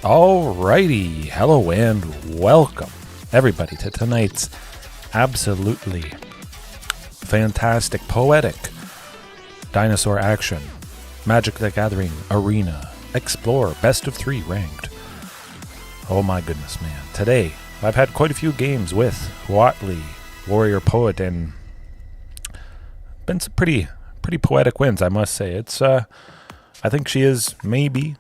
Alrighty, hello and welcome everybody to tonight's absolutely fantastic Poetic Dinosaur Action Magic the Gathering Arena Explore Best of 3 ranked. Oh my goodness, man. Today, I've had quite a few games with Huatli, Warrior Poet, and been some pretty poetic wins, I must say. It's I think she is maybe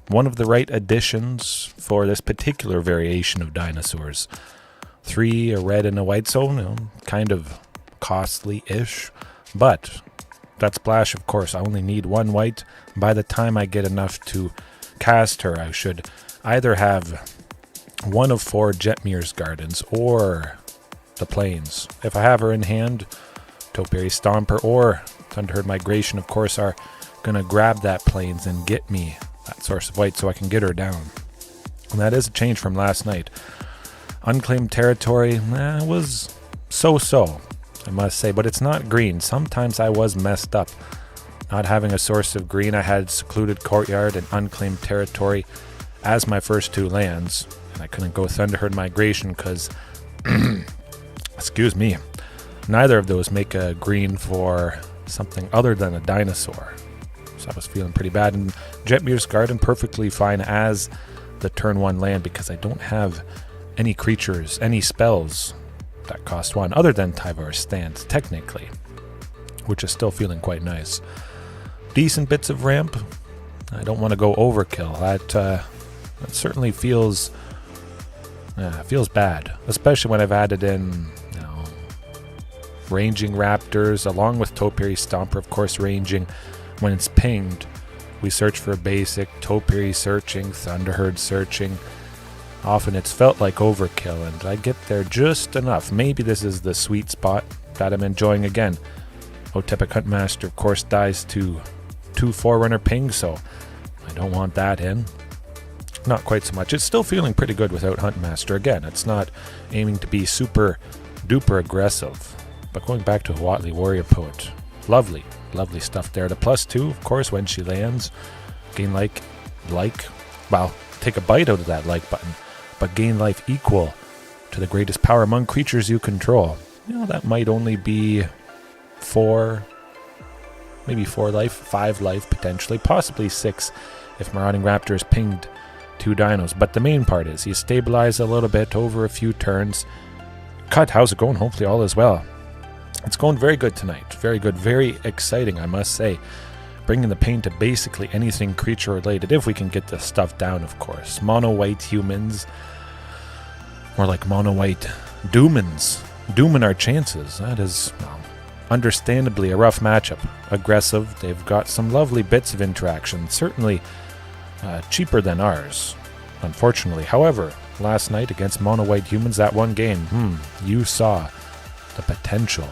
one of the right additions for this particular variation of dinosaurs. 3, a red and a white, so kind of costly-ish, but that splash, of course, I only need 1 white. By the time I get enough to cast her, I should either have 1 of 4 Jetmir's Gardens or the Plains. If I have her in hand, Topiary Stomper or Thunderherd Migration, of course, are going to grab that Plains and get me that source of white so I can get her down. And that is a change from last night. Unclaimed territory was so-so, I must say, but it's not green. Sometimes I was messed up not having a source of green. I had Secluded Courtyard and Unclaimed Territory as my first 2 lands, and I couldn't go Thunderherd Migration because excuse me, neither of those make a green for something other than a dinosaur. So I was feeling pretty bad. And Jetmir's Garden perfectly fine as the turn 1 land because I don't have any creatures, any spells that cost 1 other than Tyvar's Stance, technically, which is still feeling quite nice. Decent bits of ramp. I don't want to go overkill. That certainly feels bad, especially when I've added in ranging raptors along with Topiary Stomper, of course, ranging. When it's pinged, we search for a basic, Topiary searching, Thunderherd searching. Often it's felt like overkill, and I get there just enough. Maybe this is the sweet spot that I'm enjoying again. Otepic Huntmaster, of course, dies to 2 Forerunner pings, so I don't want that in. Not quite so much. It's still feeling pretty good without Huntmaster. Again, it's not aiming to be super duper aggressive. But going back to Huatli, Warrior Poet, lovely stuff there. The +2, of course, when she lands, gain well, take a bite out of that like button, but gain life equal to the greatest power among creatures you control. That might only be 4, maybe 4 life, 5 life potentially, possibly 6 if Marauding Raptor is pinged 2 dinos. But the main part is you stabilize a little bit over a few turns. Cut, how's it going? Hopefully all is well. It's going very good tonight. Very good. Very exciting, I must say. Bringing the pain to basically anything creature related, if we can get this stuff down, of course. Mono-white humans. More like mono-white doomins. Doomin our chances. That is, understandably a rough matchup. Aggressive. They've got some lovely bits of interaction. Certainly cheaper than ours, unfortunately. However, last night against mono-white humans, that 1 game, you saw the potential.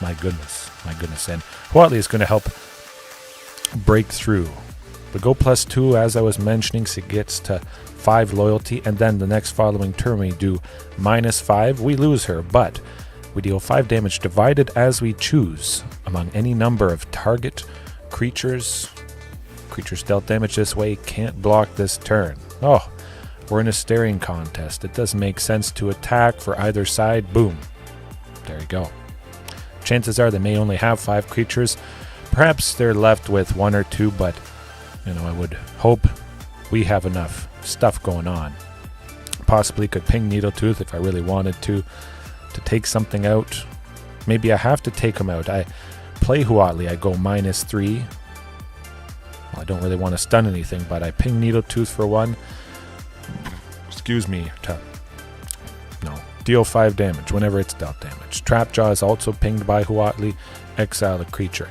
My goodness. And Huatli is going to help break through. We go +2, as I was mentioning, so it gets to 5 loyalty, and then the next following turn we do -5. We lose her, but we deal 5 damage divided as we choose among any number of target creatures. Creatures dealt damage this way can't block this turn. Oh, we're in a staring contest. It doesn't make sense to attack for either side. Boom. There you go. Chances are they may only have 5 creatures. Perhaps they're left with 1 or 2, but I would hope we have enough stuff going on. Possibly could ping Needletooth if I really wanted to take something out. Maybe I have to take him out. I play Huatli, I go -3. Well, I don't really want to stun anything, but I ping Needletooth for 1. Excuse me. Deal 5 damage whenever it's dealt damage. Trapjaw is also pinged by Huatli. Exile a creature.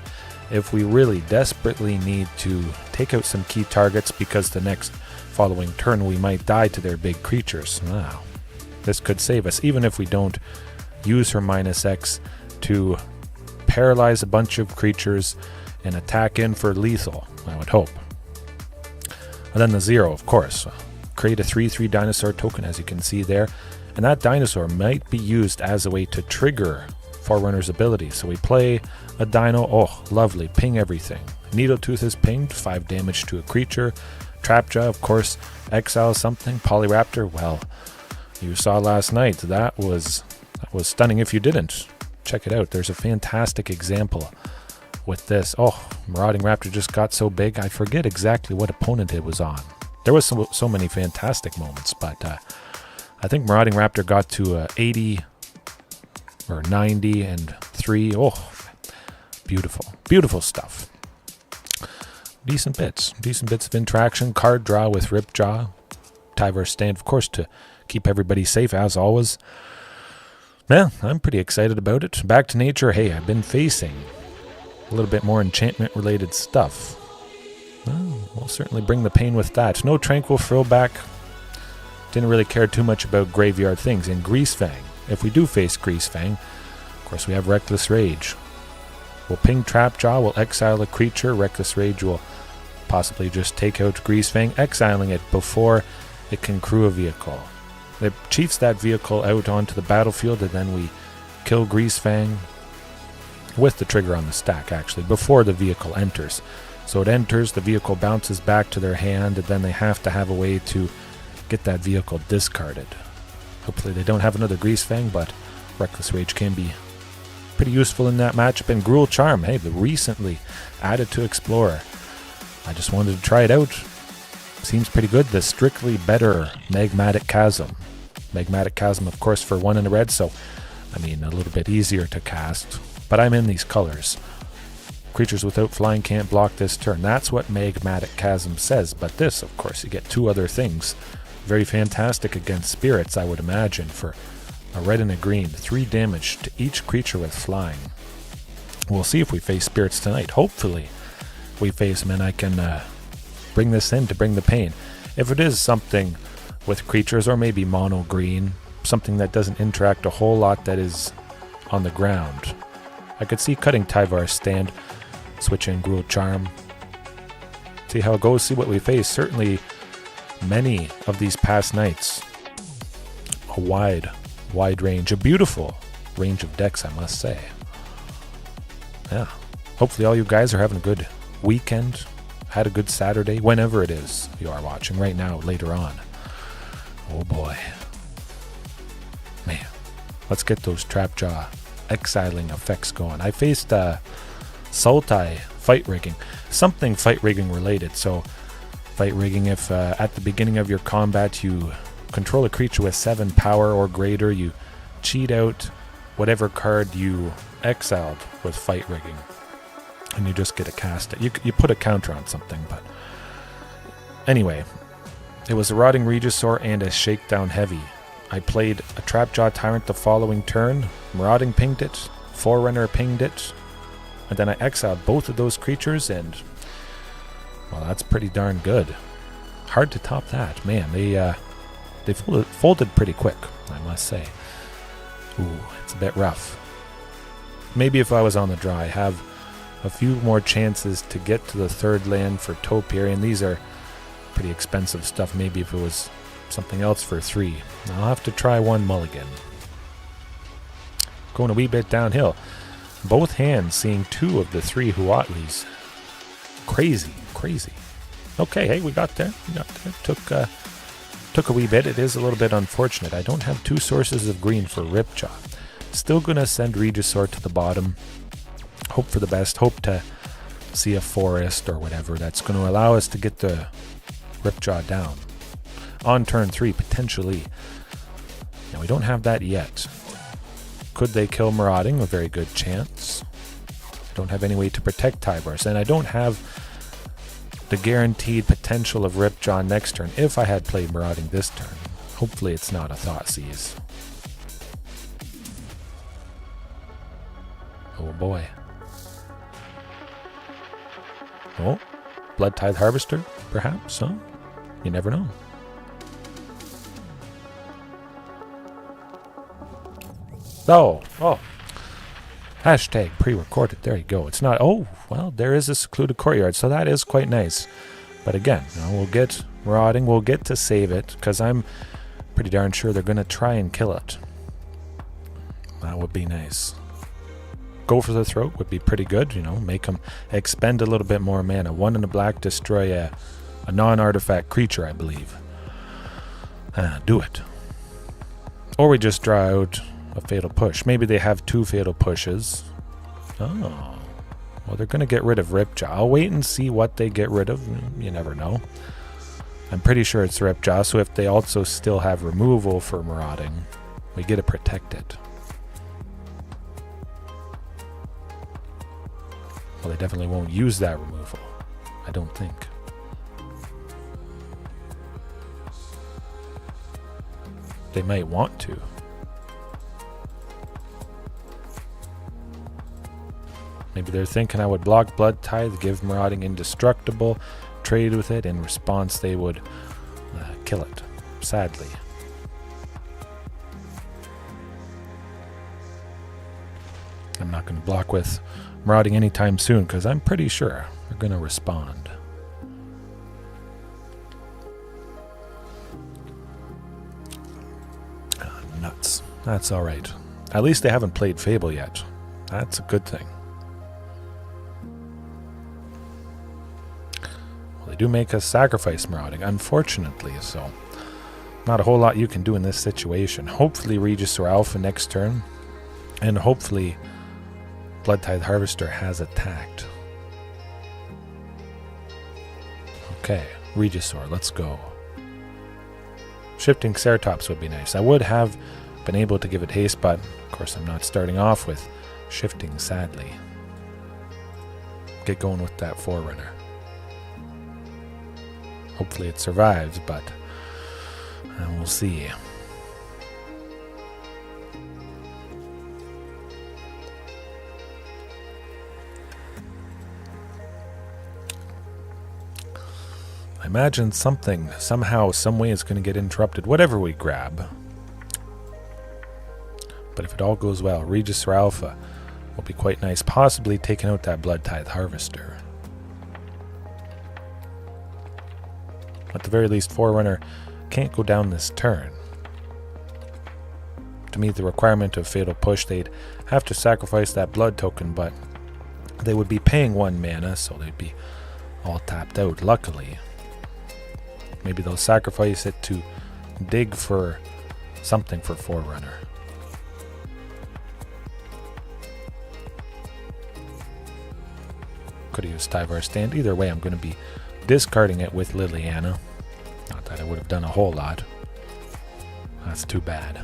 If we really desperately need to take out some key targets because the next following turn we might die to their big creatures, this could save us, even if we don't use her -X to paralyze a bunch of creatures and attack in for lethal, I would hope. And then the 0, of course. Create a 3/3 dinosaur token, as you can see there. And that dinosaur might be used as a way to trigger Forerunner's ability. So we play a dino, oh, lovely, ping everything. Needletooth is pinged, 5 damage to a creature. Trapjaw, of course, exile something. Polyraptor, well, you saw last night. That was stunning if you didn't. Check it out. There's a fantastic example with this. Oh, Marauding Raptor just got so big, I forget exactly what opponent it was on. There was so many fantastic moments, but I think Marauding Raptor got to 80 or 90 and 3. Oh, beautiful. Beautiful stuff. Decent bits of interaction. Card draw with Ripjaw. Tyvar stand, of course, to keep everybody safe, as always. Man, I'm pretty excited about it. Back to nature. Hey, I've been facing a little bit more enchantment-related stuff. Well, we'll certainly bring the pain with that. No Tranquil Throwback. Didn't really care too much about graveyard things. In Greasefang, if we do face Greasefang, of course we have Reckless Rage. We'll ping Trapjaw, we'll exile a creature. Reckless Rage will possibly just take out Greasefang, exiling it before it can crew a vehicle. It cheats that vehicle out onto the battlefield, and then we kill Greasefang with the trigger on the stack, actually, before the vehicle enters. So it enters, the vehicle bounces back to their hand, and then they have to have a way to get that vehicle discarded. Hopefully they don't have another Greasefang, but Reckless Rage can be pretty useful in that matchup. And Gruul Charm, hey, the recently added to Explorer. I just wanted to try it out. Seems pretty good. The strictly better Magmatic Chasm. Magmatic Chasm, of course, for 1 in a red, so, I mean, a little bit easier to cast. But I'm in these colors. Creatures without flying can't block this turn. That's what Magmatic Chasm says. But this, of course, you get 2 other things. Very fantastic against spirits, I would imagine, for a red and a green. 3 damage to each creature with flying. We'll see if we face spirits tonight. Hopefully we face them and I can bring this in to bring the pain. If it is something with creatures, or maybe mono green, something that doesn't interact a whole lot, that is on the ground, I could see cutting Tyvar's stand, switch in Gruul Charm, see how it goes, see what we face. Certainly many of these past nights, a wide range, a beautiful range of decks, I must say. Yeah, hopefully all you guys are having a good weekend, had a good Saturday, whenever it is you are watching. Right now, later on. Oh boy. Man, let's get those Trapjaw exiling effects going. I faced Sultai fight rigging, something fight rigging related. So fight rigging, if at the beginning of your combat you control a creature with 7 power or greater, you cheat out whatever card you exiled with fight rigging, and you just get to cast it. You put a counter on something, but anyway, it was a Rotting Regisaur and a Shakedown Heavy. I played a Trapjaw Tyrant the following turn. Marauding pinged it, Forerunner pinged it, and then I exiled both of those creatures, and well, that's pretty darn good. Hard to top that. Man, they folded pretty quick, I must say. Ooh, it's a bit rough. Maybe if I was on the draw, I have a few more chances to get to the 3rd land for Topiary, and these are pretty expensive stuff. Maybe if it was something else for 3. I'll have to try 1 mulligan. Going a wee bit downhill. Both hands seeing 2 of the 3 Huatlis. Crazy. Okay, hey, we got there. Took a wee bit. It is a little bit unfortunate. I don't have 2 sources of green for Ripjaw. Still gonna send Regisaur to the bottom. Hope for the best. Hope to see a forest or whatever that's going to allow us to get the Ripjaw down. On turn 3, potentially. Now, we don't have that yet. Could they kill Marauding? A very good chance. I don't have any way to protect Tyvar, and I don't have the guaranteed potential of Ripjaw next turn if I had played Marauding this turn. Hopefully it's not a Thoughtseize. Oh boy. Oh, Blood Tithe Harvester, perhaps, huh? You never know. Oh. Hashtag pre-recorded. There you go. It's not. Oh, well, there is a secluded courtyard, so that is quite nice. But again, we'll get Marauding. We'll get to save it, because I'm pretty darn sure they're going to try and kill it. That would be nice. go for the throat would be pretty good. You know, make them expend a little bit more mana. 1 in the black, destroy a non-artifact creature, I believe. Do it. Or we just draw out a Fatal Push. Maybe they have 2 Fatal Pushes. Oh. Well, they're going to get rid of Ripjaw. I'll wait and see what they get rid of. You never know. I'm pretty sure it's Ripjaw, so if they also still have removal for Marauding, we get to protect it. Well, they definitely won't use that removal. I don't think. They might want to. Maybe they're thinking I would block Blood Tithe, give Marauding indestructible, trade with it. In response, they would kill it, sadly. I'm not going to block with Marauding anytime soon because I'm pretty sure they're going to respond. Nuts. That's alright. At least they haven't played Fable yet. That's a good thing. Well, they do make us sacrifice Marauding, unfortunately, so not a whole lot you can do in this situation. Hopefully Regisaur Alpha next turn, and hopefully Blood Tithe Harvester has attacked. Okay, Regisaur, let's go. Shifting Ceratops would be nice. I would have been able to give it haste, but of course I'm not starting off with shifting, sadly. Get going with that Forerunner. Hopefully it survives, but we'll see. I imagine something, somehow, some way is going to get interrupted, whatever we grab. But if it all goes well, Regisaur Alpha will be quite nice, possibly taking out that Blood Tithe Harvester. At the very least, Forerunner can't go down this turn. To meet the requirement of Fatal Push, they'd have to sacrifice that blood token, but they would be paying 1 mana, so they'd be all tapped out, luckily. Maybe they'll sacrifice it to dig for something for Forerunner. Could have used Tyvar Stand. Either way, I'm going to be discarding it with Liliana. Not that I would have done a whole lot. That's too bad.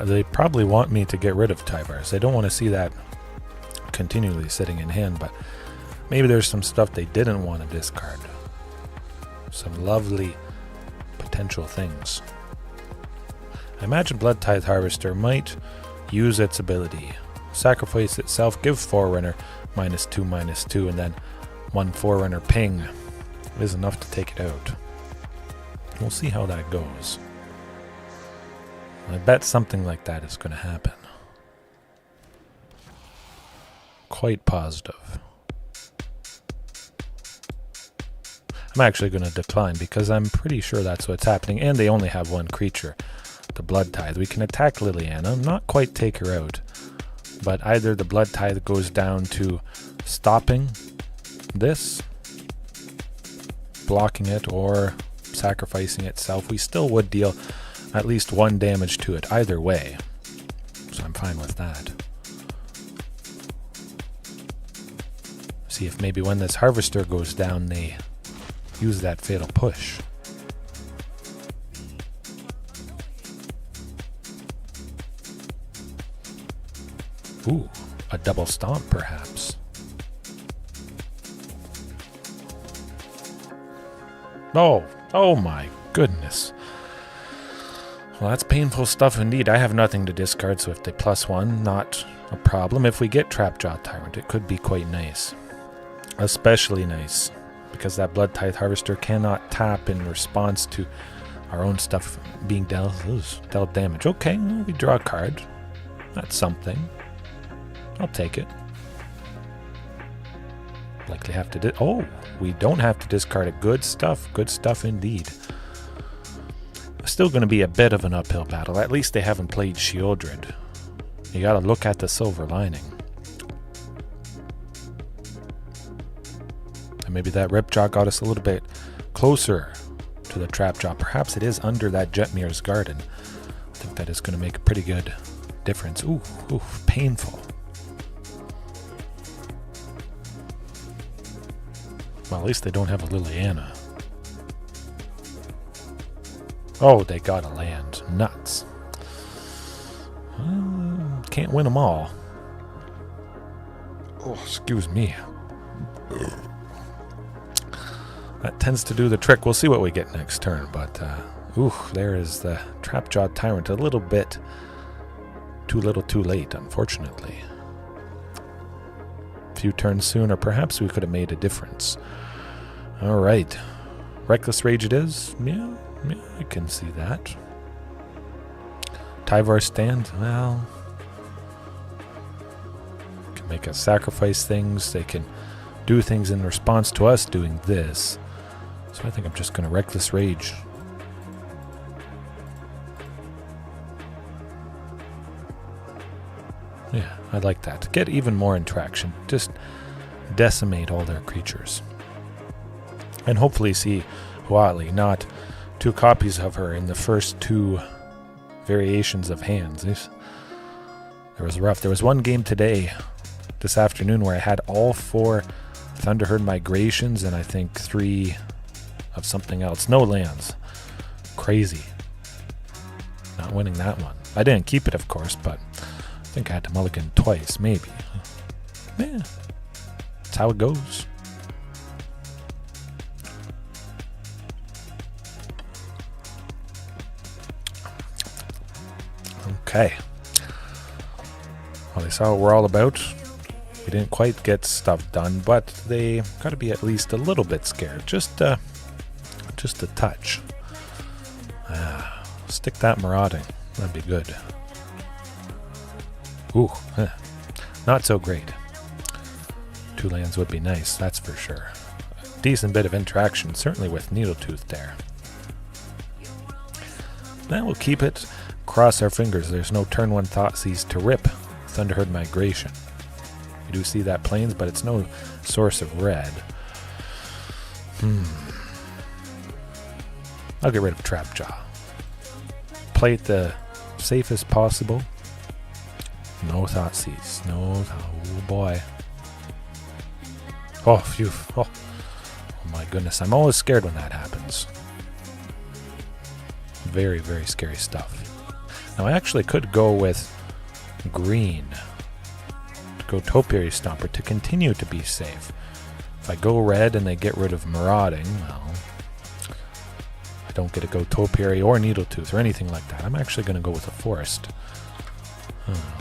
They probably want me to get rid of Tyvars. They don't want to see that continually sitting in hand, but maybe there's some stuff they didn't want to discard. Some lovely potential things. I imagine Blood Tithe Harvester might use its ability, sacrifice itself, give Forerunner -2/-2, and then 1 Forerunner ping is enough to take it out. We'll see how that goes. I bet something like that is going to happen. Quite positive. I'm actually going to decline because I'm pretty sure that's what's happening, and they only have 1 creature, the Blood Tithe. We can attack Liliana, not quite take her out, but either the Blood Tithe goes down to stopping this, blocking it, or sacrificing itself. We still would deal at least 1 damage to it either way, so I'm fine with that. See if maybe when this Harvester goes down they use that Fatal Push. Ooh, a double stomp perhaps. Oh my goodness. Well, that's painful stuff indeed. I have nothing to discard, so if they +1, not a problem. If we get Trapjaw Tyrant, it could be quite nice. Especially nice, because that Blood Tithe Harvester cannot tap in response to our own stuff being dealt damage. Okay, well, we draw a card. That's something. I'll take it. Likely have to... Oh, we don't have to discard it. Good stuff. Good stuff indeed. Still going to be a bit of an uphill battle. At least they haven't played Shieldred. You got to look at the silver lining. And maybe that Ripjaw got us a little bit closer to the Trapjaw. Perhaps it is under that Jetmir's garden. I think that is going to make a pretty good difference. Ooh, painful. Well, at least they don't have a Liliana. Oh, they gotta land. Nuts. Can't win them all. Oh, excuse me. That tends to do the trick. We'll see what we get next turn, but there is the Trapjaw Tyrant. A little bit too little too late, unfortunately. A few turns sooner, perhaps we could have made a difference. Alright. Reckless Rage it is? Yeah, I can see that. Tyvar stand? Well, can make us sacrifice things. They can do things in response to us doing this. So I think I'm just going to Reckless Rage. Yeah, I like that. Get even more interaction. Just decimate all their creatures. And hopefully see Huatli, not 2 copies of her in the first 2 variations of hands. There was rough. There was one game today, this afternoon, where I had all 4 Thunderherd Migrations and I think 3 of something else. No lands. Crazy. Not winning that one. I didn't keep it, of course, but I think I had to mulligan twice, maybe. Yeah. That's how it goes. Okay. Well, they saw what we're all about. We didn't quite get stuff done, but they got to be at least a little bit scared. Just a touch. Stick that Marauding. That'd be good. Ooh, not so great. 2 lands would be nice, that's for sure. Decent bit of interaction, certainly with Needletooth there. Now we'll keep it. Cross our fingers. There's no turn 1 Thoughtseize to rip Thunderherd Migration. You do see that plains, but it's no source of red. I'll get rid of Trapjaw. Play it the safest possible. No Thoughtseize. No. Oh boy. Oh, phew. Oh my goodness. I'm always scared when that happens. Very, very scary stuff. Now I actually could go with green. To go Topiary Stomper to continue to be safe. If I go red and they get rid of Marauding, well, I don't get to go Topiary or Needletooth or anything like that. I'm actually going to go with a forest.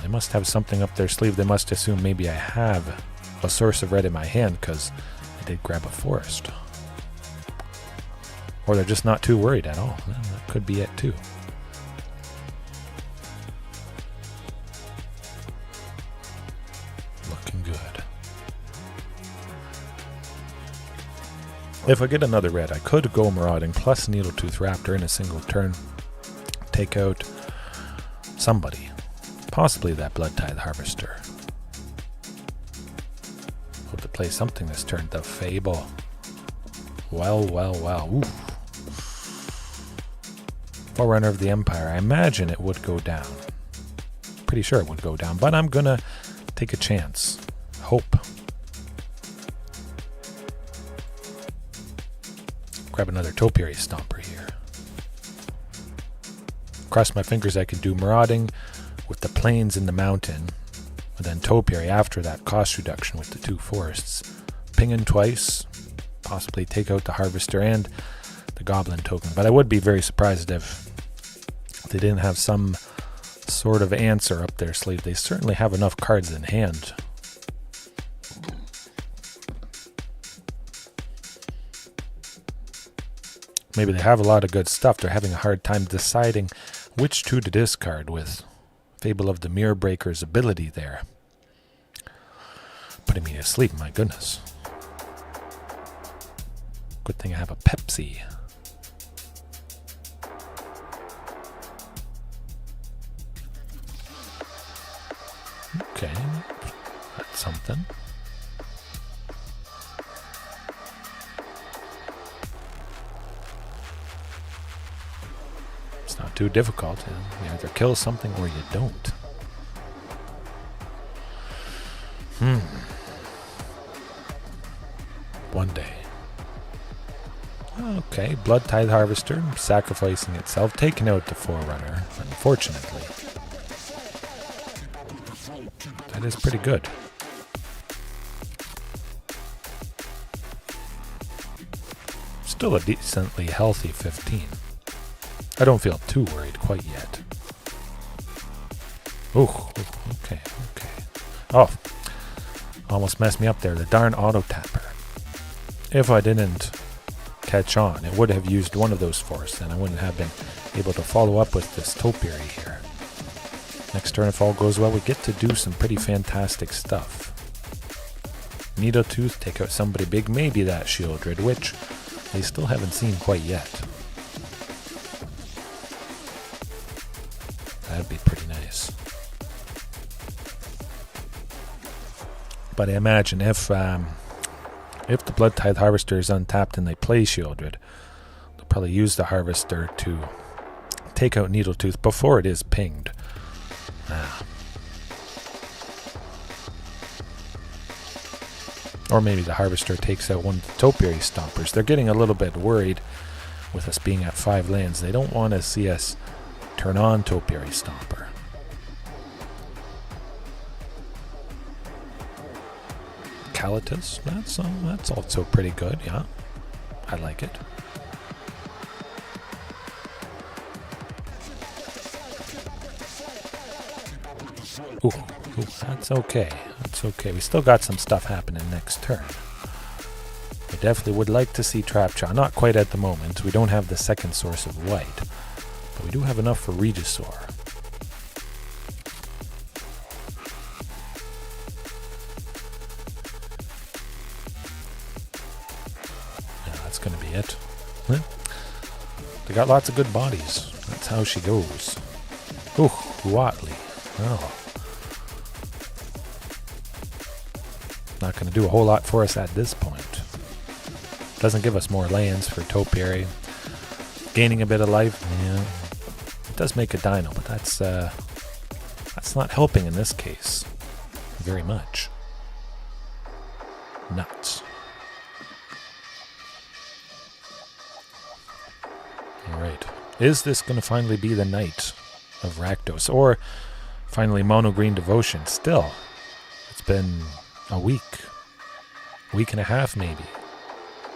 They must have something up their sleeve. They must assume maybe I have a source of red in my hand because I did grab a forest. Or they're just not too worried at all. That could be it too. Looking good. If I get another red, I could go Marauding plus Needletooth Raptor in a single turn. Take out somebody. Possibly that Blood Tithe Harvester. Hope to play something this turn. The Fable. Well. Ooh. Forerunner of the Empire. I imagine it would go down. Pretty sure it would go down, but I'm gonna take a chance. Hope. Grab another Topiary Stomper here. Cross my fingers I can do Marauding with the plains in the mountain, and then Topiary after that cost reduction with the 2 forests. Pinging twice, possibly take out the Harvester and the Goblin token. But I would be very surprised if they didn't have some sort of answer up their sleeve. They certainly have enough cards in hand. Maybe they have a lot of good stuff. They're having a hard time deciding which 2 to discard with Fable of the Mirror Breaker's ability there. putting me to sleep, my goodness. Good thing I have a Pepsi. Okay, that's something. It's not too difficult. You either kill something or you don't. One day. Okay, Blood Tithe Harvester sacrificing itself, taking out the Forerunner, unfortunately. That is pretty good. Still a decently healthy 15. I don't feel too worried quite yet. Oh, okay. Oh, almost messed me up there. The darn auto tapper. If I didn't catch on, it would have used one of those force, and I wouldn't have been able to follow up with this Topiary here. Next turn, if all goes well, we get to do some pretty fantastic stuff. Needletooth, take out somebody big, maybe that Shieldred, which they still haven't seen quite yet. That'd be pretty nice. But I imagine if the Blood Tithe Harvester is untapped and they play Shieldred, they'll probably use the Harvester to take out Needletooth before it is pinged. Or maybe the Harvester takes out one of the Topiary Stompers. They're getting a little bit worried with us being at 5 lands. They don't want to see us turn on Topiary Stomper. Calatus, that's also pretty good, yeah. I like it. Ooh, that's okay. That's okay. We still got some stuff happening next turn. I definitely would like to see Trapjaw. Not quite at the moment. We don't have the second source of white. But we do have enough for Regisaur. Yeah, that's going to be it. They got lots of good bodies. That's how she goes. Ooh, Huatli. Oh. Not going to do a whole lot for us at this point. Doesn't give us more lands for Topiary. Gaining a bit of life, yeah. It does make a dino, but that's not helping in this case very much. Nuts. Alright. Is this going to finally be the night of Rakdos? Or finally Mono Green Devotion? Still, it's been a week and a half maybe,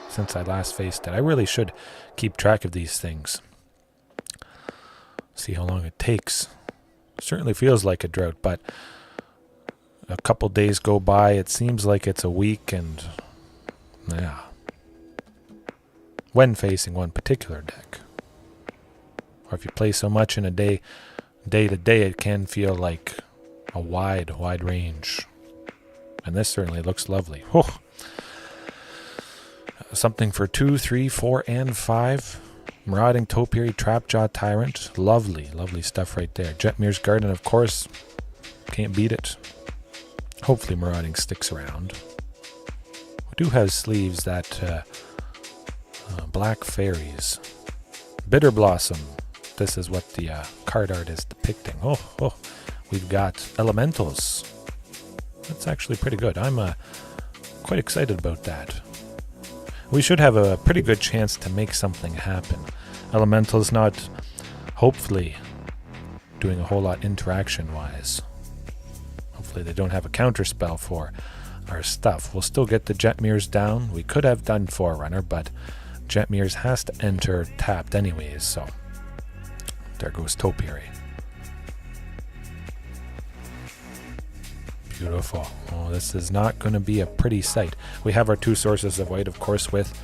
since I last faced it. I really should keep track of these things. See how long it takes. Certainly feels like a drought, but a couple days go by, it seems like it's a week, and yeah. When facing one particular deck. Or if you play so much in a day to day, it can feel like a wide range. And this certainly looks lovely. Oh. Something for 2, 3, 4, and 5. Marauding Topiary, Trapjaw Tyrant. Lovely stuff right there. Jetmir's Garden, of course. Can't beat it. Hopefully Marauding sticks around. We do have sleeves that Black Fairies. Bitter Blossom. This is what the card art is depicting. Oh. We've got Elementals. That's actually pretty good. I'm quite excited about that. We should have a pretty good chance to make something happen. Elemental's not, hopefully, doing a whole lot interaction-wise. Hopefully they don't have a counterspell for our stuff. We'll still get the Jetmirs down. We could have done Forerunner, but Jetmirs has to enter tapped anyways, so there goes Topiary. Beautiful. Oh, this is not going to be a pretty sight. We have our 2 sources of white, of course, with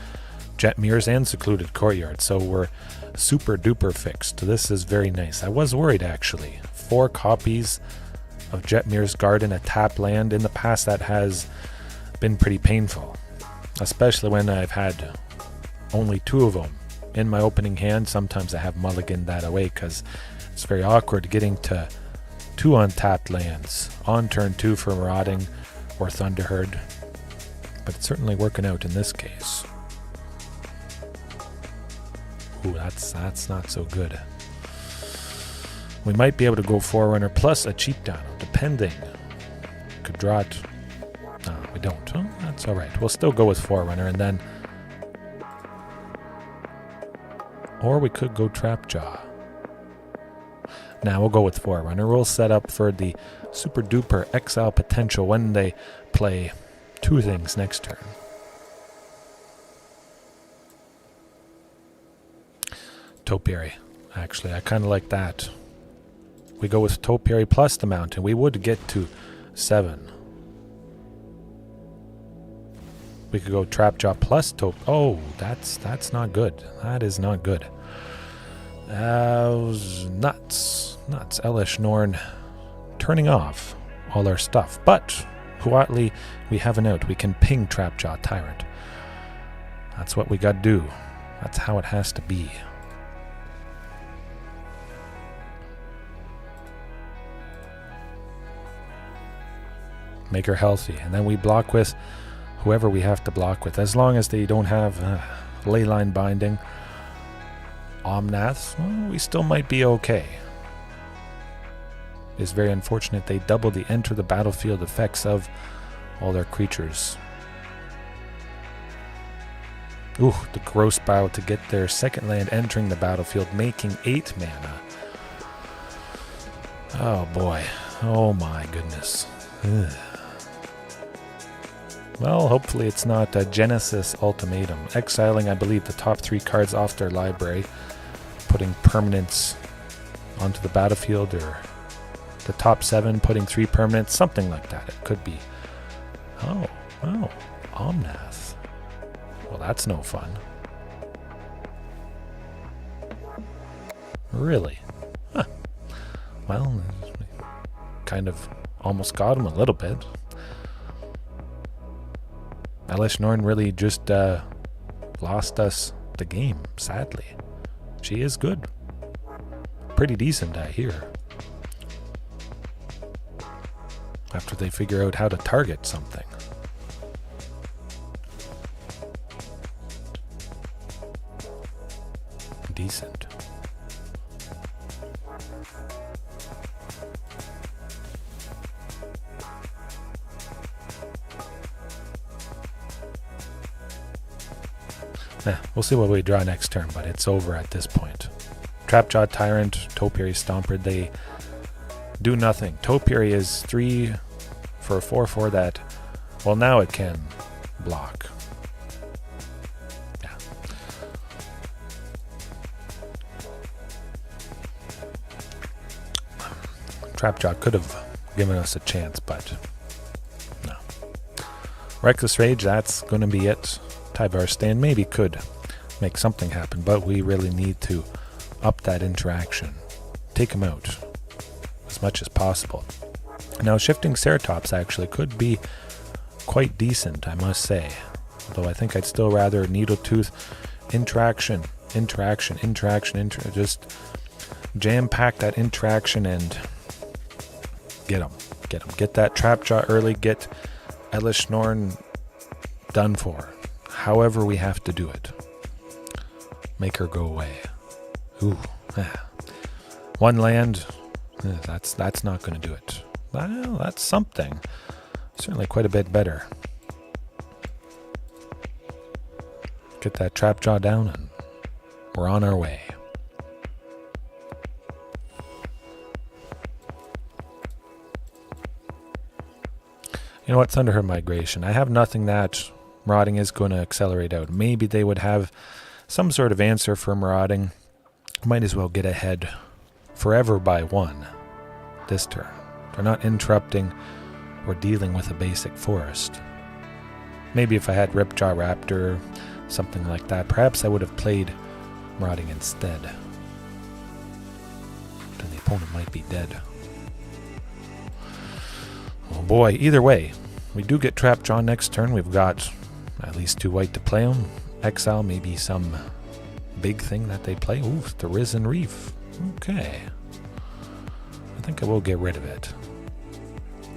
Jetmirs and Secluded Courtyard, so we're super duper fixed. This is very nice. I was worried, actually. 4 copies of Jetmir's Garden, a tap land. In the past, that has been pretty painful, especially when I've had only 2 of them in my opening hand. Sometimes I have mulliganed that away because it's very awkward getting to 2 untapped lands on turn 2 for Marauding or Thunderherd, but it's certainly working out in this case. Ooh, that's not so good. We might be able to go Forerunner plus a cheap Dino, depending. Could draw it. No, we don't. Oh, that's alright. We'll still go with Forerunner, and then... Or we could go Trapjaw. Now we'll go with Forerunner. We'll set up for the super duper exile potential when they play 2 things next turn. Topiary. Actually, I kind of like that. We go with Topiary plus the mountain. We would get to 7. We could go Trapjaw plus Oh, that's not good. That is not good. Nuts. Elish Norn turning off all our stuff. But Huatli, we have an out. We can ping Trapjaw Tyrant. That's what we got to do. That's how it has to be. Make her healthy, and then we block with whoever we have to block with, as long as they don't have leyline binding. Omnath, well, we still might be okay. It's very unfortunate they double the enter the battlefield effects of all their creatures. Ooh, the gross bow to get their second land entering the battlefield, making 8 mana. Oh boy, oh my goodness. Ugh. Well, hopefully it's not a Genesis Ultimatum. Exiling, I believe, the top 3 cards off their library. Putting permanents onto the battlefield, or the top 7 putting 3 permanents. Something like that. It could be. Oh, Omnath. Well, that's no fun. Really? Huh. Well, kind of almost got him a little bit. Elish Norn really just lost us the game, sadly. She is good. Pretty decent, I hear. After they figure out how to target something. Decent. We'll see what we draw next turn, but it's over at this point. Trapjaw Tyrant, Topiary Stomper, they do nothing. Topiary is 3 for a 4/4 that, well, now it can block. Yeah. Trapjaw could have given us a chance, but no. Reckless Rage, that's going to be it. Tyvar stand maybe could make something happen, but we really need to up that interaction. Take him out as much as possible. Now, shifting Ceratops actually could be quite decent, I must say. Although I think I'd still rather Needletooth interaction, just jam-pack that interaction and get him. Get that Trapjaw early, get Elish Norn done for. However we have to do it. Make her go away. Ooh. 1 land. That's not going to do it. Well, that's something. Certainly quite a bit better. Get that Trapjaw down and we're on our way. You know what? Thunderherd Migration. I have nothing that Marauding is going to accelerate out. Maybe they would have some sort of answer for Marauding. Might as well get ahead forever by 1 this turn. They're not interrupting or dealing with a basic forest. Maybe if I had Ripjaw Raptor, something like that, perhaps I would have played Marauding instead. Then the opponent might be dead. Oh boy, either way, We do get Trapjaw next turn. We've got at least 2 white to play them. Exile, maybe some big thing that they play. Ooh, the Risen Reef. Okay. I think I will get rid of it.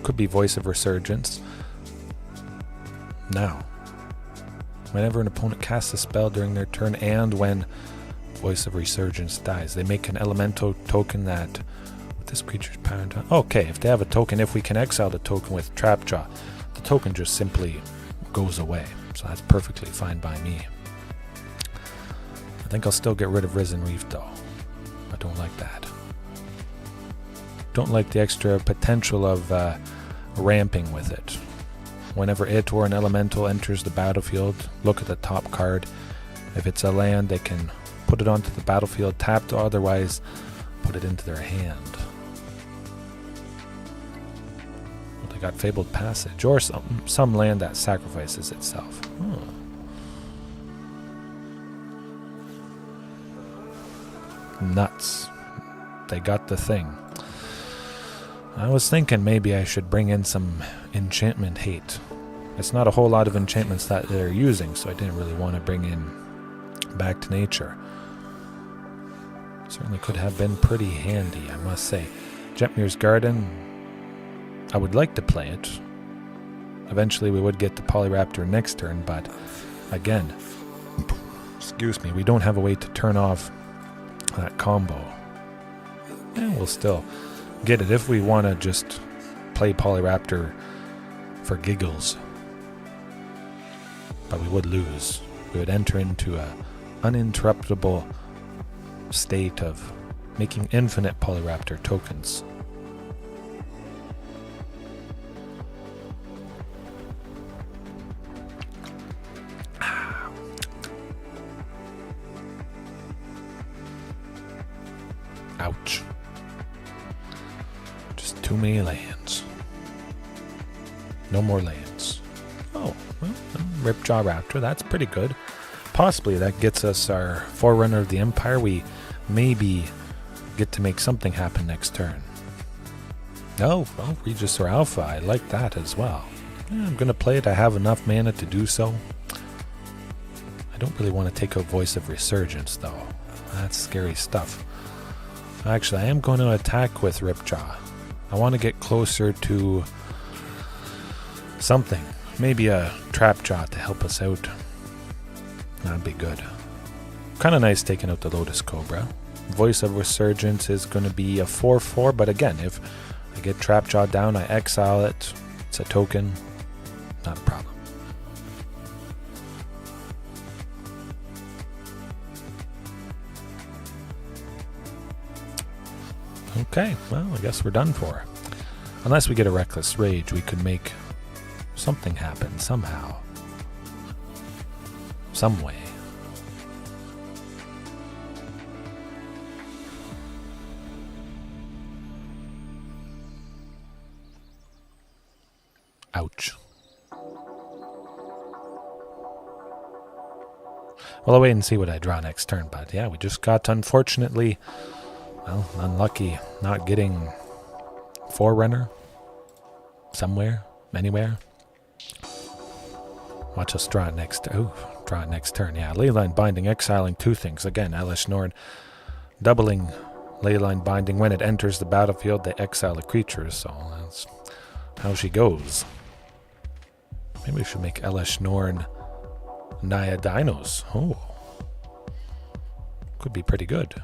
Could be Voice of Resurgence. Now, whenever an opponent casts a spell during their turn and when Voice of Resurgence dies, they make an elemental token that with this creature's power. Okay, if they have a token, if we can exile the token with Trapjaw, the token just simply goes away. So that's perfectly fine by me. I think I'll still get rid of Risen Reef though. I don't like that. Don't like the extra potential of ramping with it. Whenever it or an elemental enters the battlefield, look at the top card. If it's a land, they can put it onto the battlefield tapped, or otherwise put it into their hand. Well, they got Fabled Passage, or some land that sacrifices itself. Nuts. They got the thing. I was thinking maybe I should bring in some enchantment hate. It's not a whole lot of enchantments that they're using, so I didn't really want to bring in Back to Nature. Certainly could have been pretty handy, I must say. Jetmir's Garden, I would like to play it. Eventually we would get the Polyraptor next turn, but again, excuse me, we don't have a way to turn off that combo. And we'll still get it if we want to just play Polyraptor for giggles. But we would lose. We would enter into a uninterruptible state of making infinite Polyraptor tokens. Ouch. Just too many lands. No more lands. Oh, well, Ripjaw Raptor, that's pretty good. Possibly that gets us our Forerunner of the Empire. We maybe get to make something happen next turn. Oh, well, Regisaur Alpha, I like that as well. Yeah, I'm going to play it. I have enough mana to do so. I don't really want to take out Voice of Resurgence, though. That's scary stuff. Actually, I am going to attack with Ripjaw. I want to get closer to something. Maybe a Trapjaw to help us out. That'd be good. Kind of nice taking out the Lotus Cobra. Voice of Resurgence is going to be a 4/4, but again, if I get Trapjaw down, I exile it. It's a token. Not a problem. Okay, well, I guess we're done for. Unless we get a Reckless Rage, we could make something happen somehow. Some way. Ouch. Well, I'll wait and see what I draw next turn, but yeah, we just got, unfortunately, well, unlucky not getting Forerunner somewhere, anywhere. Watch us draw it next. Oh, draw it next turn. Yeah, Leyline Binding, exiling 2 things. Again, Elesh Norn doubling Leyline Binding. When it enters the battlefield, they exile a creature, so that's how she goes. Maybe we should make Elesh Norn Naya Dinos. Oh, could be pretty good.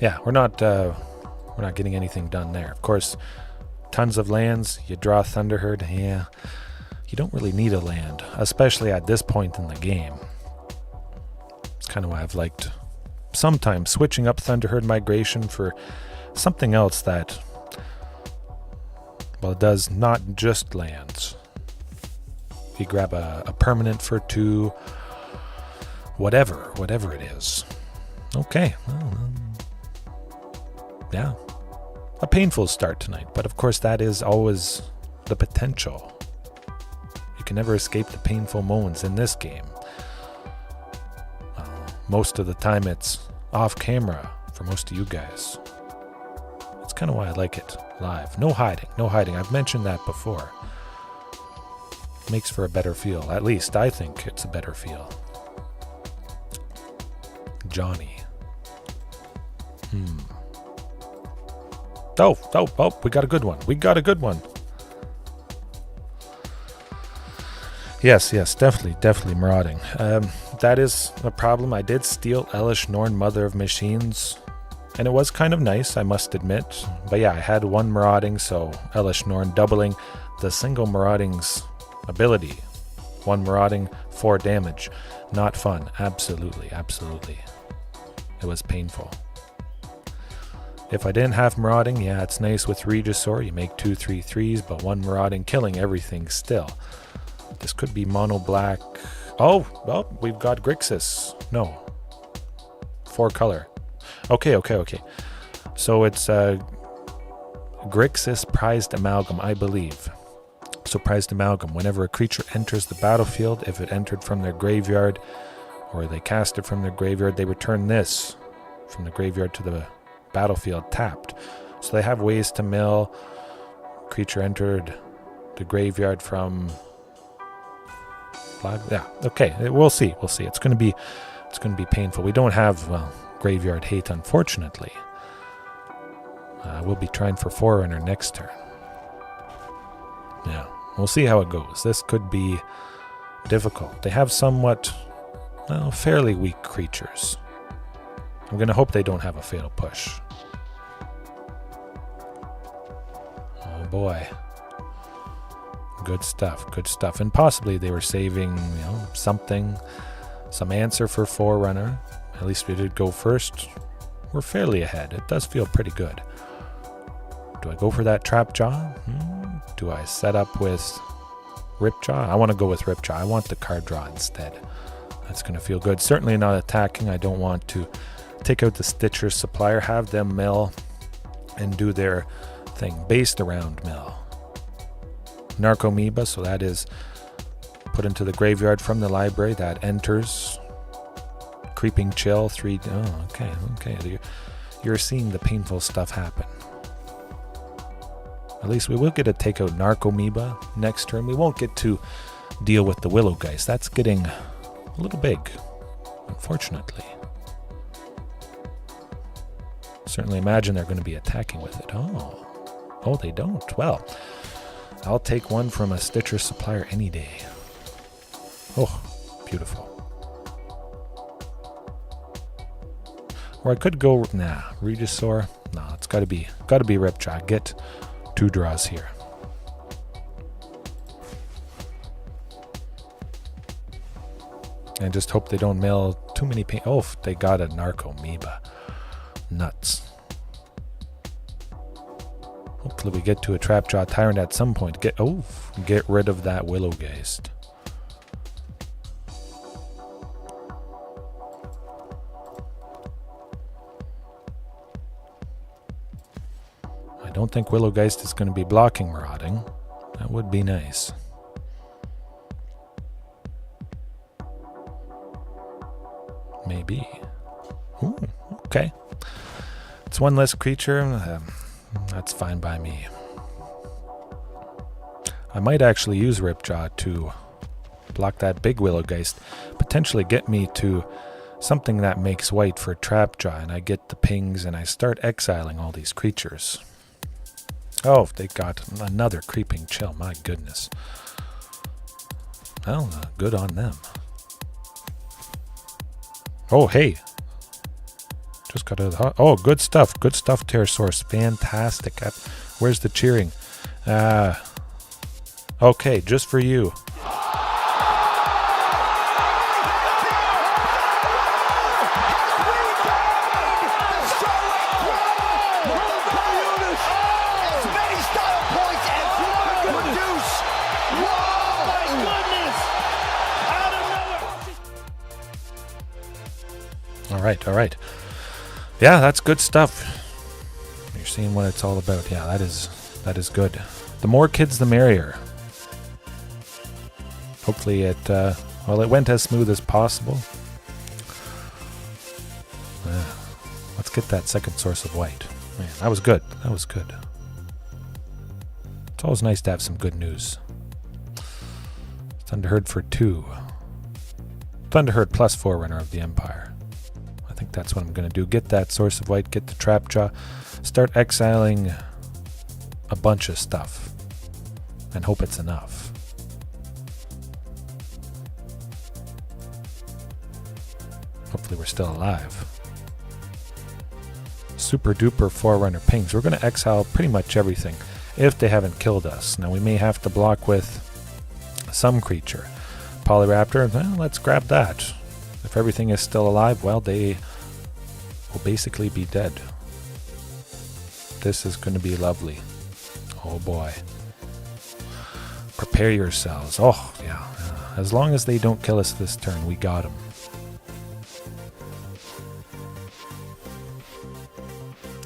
Yeah, we're not getting anything done there. Of course, tons of lands. You draw Thunderherd. Yeah, you don't really need a land, especially at this point in the game. It's kind of why I've liked sometimes switching up Thunderherd Migration for something else that, well, it does not just lands. You grab a permanent for 2, whatever it is. Okay, well, yeah, a painful start tonight, but of course that is always the potential. You can never escape the painful moments in this game. Most of the time it's off camera for most of you guys. That's kind of why I like it live. No hiding, no hiding. I've mentioned that before. Makes for a better feel. At least I think it's a better feel. Johnny. Oh, we got a good one. We got a good one. Yes, definitely marauding. That is a problem. I did steal Elish Norn, Mother of Machines, and it was kind of nice, I must admit. But yeah, I had one marauding, so Elish Norn doubling the single marauding's ability. One marauding, 4 damage. Not fun. Absolutely. It was painful. If I didn't have marauding, yeah, it's nice with Regisaur. You make 2/3/3s, but one marauding killing everything still. This could be mono black. Oh, well, we've got Grixis. No. 4 color. Okay. So it's Grixis Prized Amalgam, I believe. So Prized Amalgam, whenever a creature enters the battlefield, if it entered from their graveyard or they cast it from their graveyard, they return this from the graveyard to the battlefield tapped. So they have ways to mill. Creature entered the graveyard from... Yeah, okay, we'll see. It's going to be painful. We don't have, graveyard hate, unfortunately. We'll be trying for Forerunner next turn. Yeah, we'll see how it goes. This could be difficult. They have somewhat, fairly weak creatures. I'm going to hope they don't have a Fatal Push. Oh boy. Good stuff. And possibly they were saving, some answer for Forerunner. At least we did go first. We're fairly ahead. It does feel pretty good. Do I go for that Trapjaw? Do I set up with Ripjaw? I want to go with Ripjaw. I want the card draw instead. That's going to feel good. Certainly not attacking. I don't want to take out the Stitcher Supplier, have them mill, and do their thing. Based around mill. Narcomoeba, so that is put into the graveyard from the library. That enters. Creeping Chill, 3... Oh, okay. You're seeing the painful stuff happen. At least we will get to take out Narcomoeba next turn. We won't get to deal with the Willowgeist. That's getting a little big, unfortunately. Certainly imagine they're going to be attacking with it. Oh, they don't. Well, I'll take one from a Stitcher Supplier any day. Oh, beautiful. Or I could go, Regisaur. No, it's gotta be Ripjaw. Get 2 draws here. And just hope they don't mill too many pain. Oh, they got a Narcomoeba. Nuts. Hopefully we get to a Trapjaw Tyrant at some point. Get rid of that Willowgeist. I don't think Willowgeist is going to be blocking Marauding. That would be nice. Maybe. Ooh, okay. It's one less creature. That's fine by me. I might actually use Ripjaw to block that big Willowgeist. Potentially get me to something that makes white for Trapjaw, and I get the pings and I start exiling all these creatures. Oh, they got another Creeping Chill. My goodness. Well, good on them. Oh, hey. Just got out of the... Oh, good stuff. Good stuff, Pterosaurus. Fantastic. Where's the cheering? Okay, just for you. All right. Yeah, that's good stuff. You're seeing what it's all about. Yeah, that is good. The more kids, the merrier. Hopefully it went as smooth as possible. Let's get that second source of white. Man, that was good. It's always nice to have some good news. Thunderherd for 2. Thunderherd plus Forerunner of the Empire. I think that's what I'm going to do. Get that Source of White, get the Trapjaw, start exiling a bunch of stuff, and hope it's enough. Hopefully we're still alive. Super duper Forerunner pings. We're going to exile pretty much everything if they haven't killed us. Now we may have to block with some creature. Polyraptor, well, let's grab that. If everything is still alive, well, they will basically be dead. This is going to be lovely. Oh boy. Prepare yourselves. Oh, yeah. As long as they don't kill us this turn, we got them.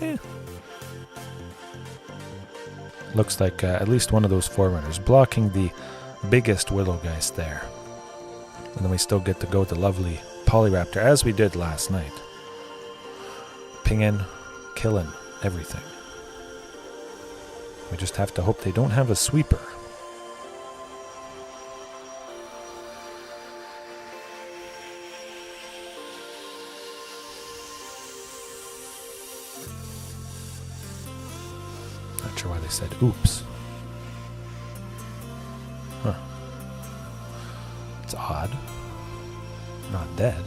Yeah. Looks like at least one of those Forerunners blocking the biggest Willowgeist there. And then we still get to go with the lovely Polyraptor, as we did last night. Pinging, killing everything. We just have to hope they don't have a sweeper. Not sure why they said oops. Huh. It's odd. Not dead.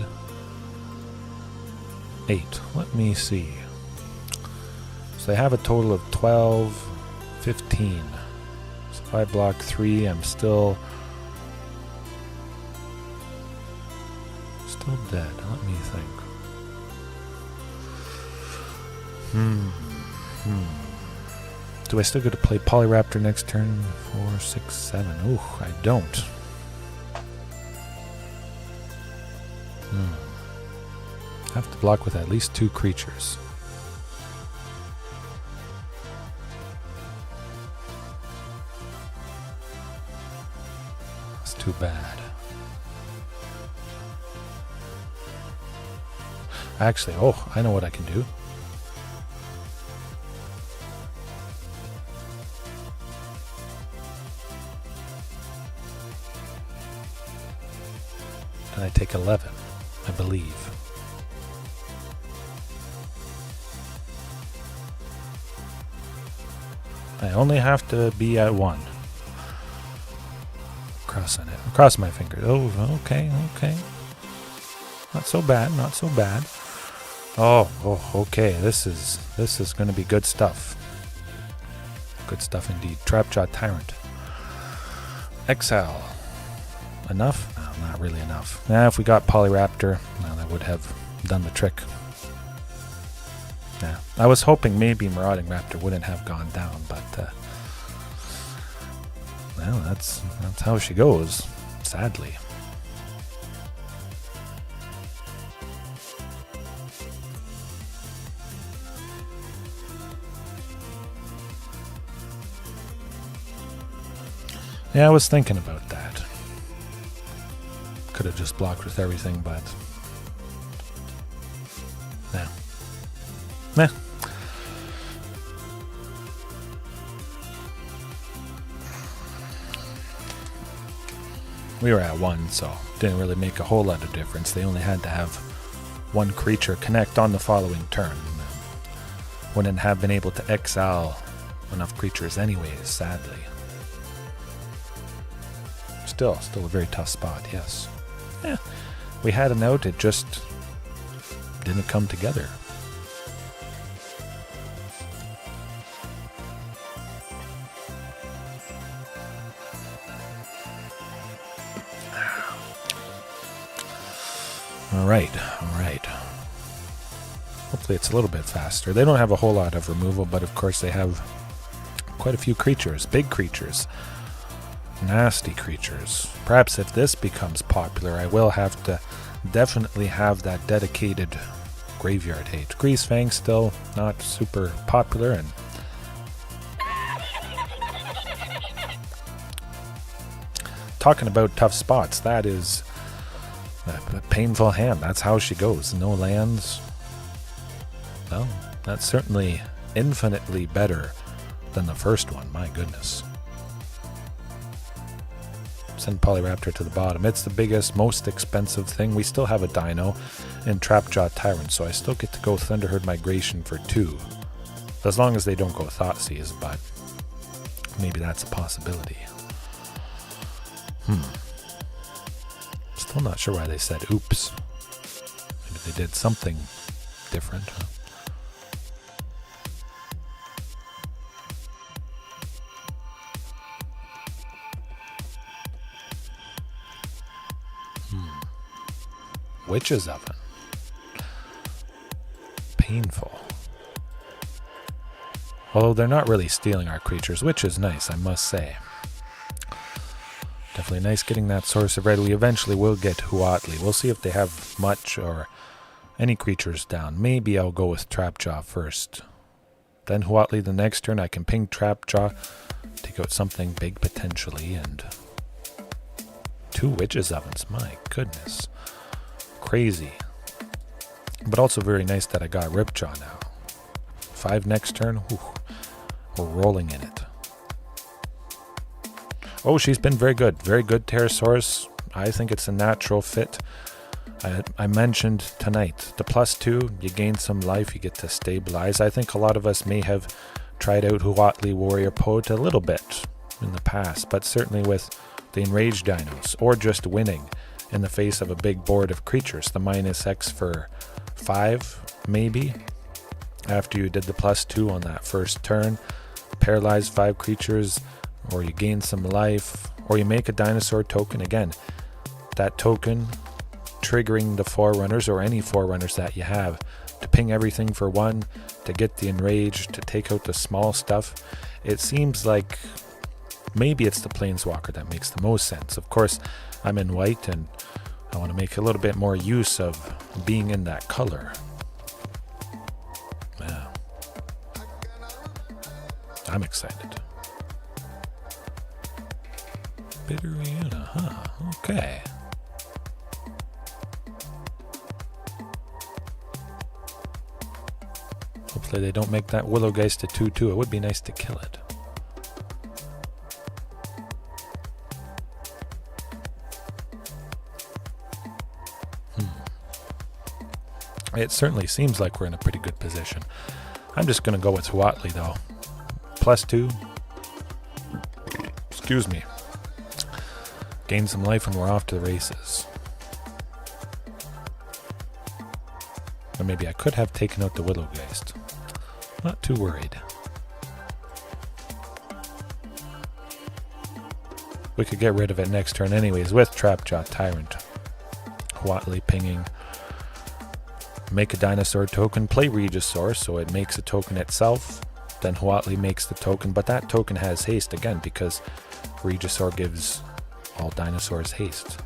8. Let me see. So they have a total of 12, 15. So if I block 3, I'm still dead. Let me think. Do I still get to play Polyraptor next turn? 4, 6, 7. Ooh, I don't. I have to block with at least 2 creatures. That's too bad. Actually, oh, I know what I can do. And I take 11, I believe. I only have to be at 1. Crossing it. Cross my fingers. Oh, okay. Not so bad, not so bad. Oh, okay. This is going to be good stuff. Good stuff indeed. Trapjaw Tyrant. Exile. Enough? No, not really enough. If we got Polyraptor, well, that would have done the trick. Yeah, I was hoping maybe Marauding Raptor wouldn't have gone down, but well, that's how she goes, sadly. Yeah, I was thinking about that. Could have just blocked with everything, but no. Nah. We were at 1, so didn't really make a whole lot of difference. They only had to have 1 creature connect on the following turn. Wouldn't have been able to exile enough creatures anyways, sadly. Still a very tough spot, yes. Yeah, we had an out, it just didn't come together. All right. Hopefully it's a little bit faster. They don't have a whole lot of removal, but of course they have quite a few creatures, big creatures, nasty creatures. Perhaps if this becomes popular, I will have to definitely have that dedicated graveyard hate. Greasefang still not super popular, and talking about tough spots, that is a painful hand. That's how she goes. No lands. Well, that's certainly infinitely better than the first one. My goodness. Send Polyraptor to the bottom. It's the biggest, most expensive thing. We still have a Dino and Trapjaw Tyrant, so I still get to go Thunderherd Migration for 2. As long as they don't go Thoughtseize, but maybe that's a possibility. Still not sure why they said oops. Maybe they did something different. Huh? Witch's Oven. Painful. Although they're not really stealing our creatures, which is nice, I must say. Definitely nice getting that source of red. We eventually will get Huatli. We'll see if they have much or any creatures down. Maybe I'll go with Trapjaw first. Then Huatli the next turn. I can ping Trapjaw, take out something big potentially, and 2 Witch's Ovens. My goodness. Crazy. But also very nice that I got Ripjaw now. 5 next turn. Whew. We're rolling in it. Oh, she's been very good. Very good Pterosaurus. I think it's a natural fit. I mentioned tonight, the +2, you gain some life, you get to stabilize. I think a lot of us may have tried out Huatli Warrior Poet a little bit in the past, but certainly with the enraged dinos, or just winning in the face of a big board of creatures. The -X for 5, maybe, after you did the +2 on that first turn. Paralyze 5 creatures, or you gain some life, or you make a dinosaur token. Again, that token triggering the Forerunners, or any Forerunners that you have, to ping everything for 1, to get the enrage, to take out the small stuff. It seems like maybe it's the Planeswalker that makes the most sense. Of course, I'm in white, and I want to make a little bit more use of being in that color. Yeah. I'm excited. Bitteriana, huh? Okay. Hopefully they don't make that Willowgeist a 2/2. It would be nice to kill it. It certainly seems like we're in a pretty good position. I'm just going to go with Huatli, though. +2. Excuse me. Gain some life and we're off to the races. Or maybe I could have taken out the Willowgeist. Not too worried. We could get rid of it next turn anyways with Trapjaw Tyrant. Huatli pinging. Make a dinosaur token, play Regisaur, so it makes a token itself. Then Huatli makes the token, but that token has haste again because Regisaur gives all dinosaurs haste.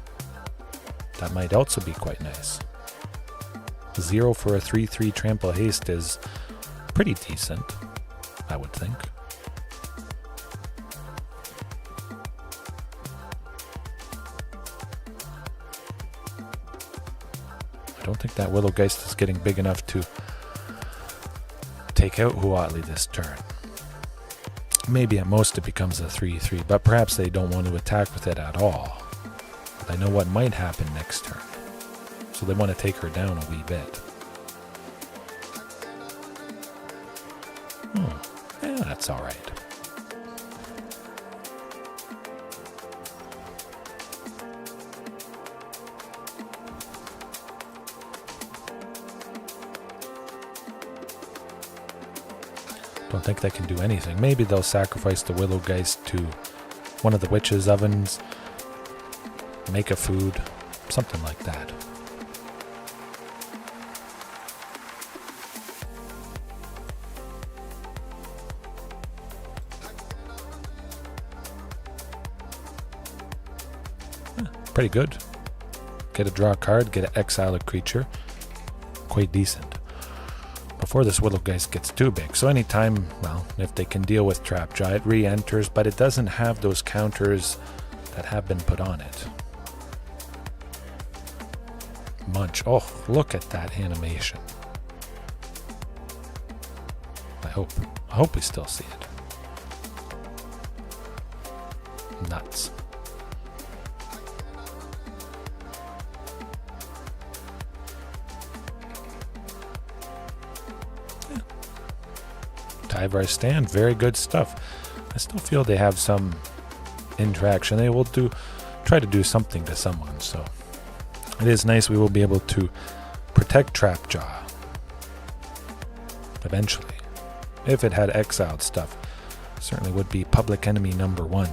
That might also be quite nice. 0 for a 3/3 trample haste is pretty decent, I would think. I don't think that Willowgeist is getting big enough to take out Huatli this turn. Maybe at most it becomes a 3/3, but perhaps they don't want to attack with it at all. They know what might happen next turn, so they want to take her down a wee bit. Yeah, that's alright. Don't think they can do anything. Maybe they'll sacrifice the Willowgeist to one of the Witch's Ovens, make a food, something like that. Pretty good. Get a draw card, get an exile a creature. Quite decent. Before this Willowgeist gets too big. So anytime, well, if they can deal with Trapjaw, it re-enters, but it doesn't have those counters that have been put on it. Munch. Oh, look at that animation. I hope we still see it. Nuts. Tyvar stand, very good stuff. I still feel they have some interaction. They will try to do something to someone, so it is nice we will be able to protect Trapjaw eventually. If it had exiled stuff, certainly would be public enemy number 1,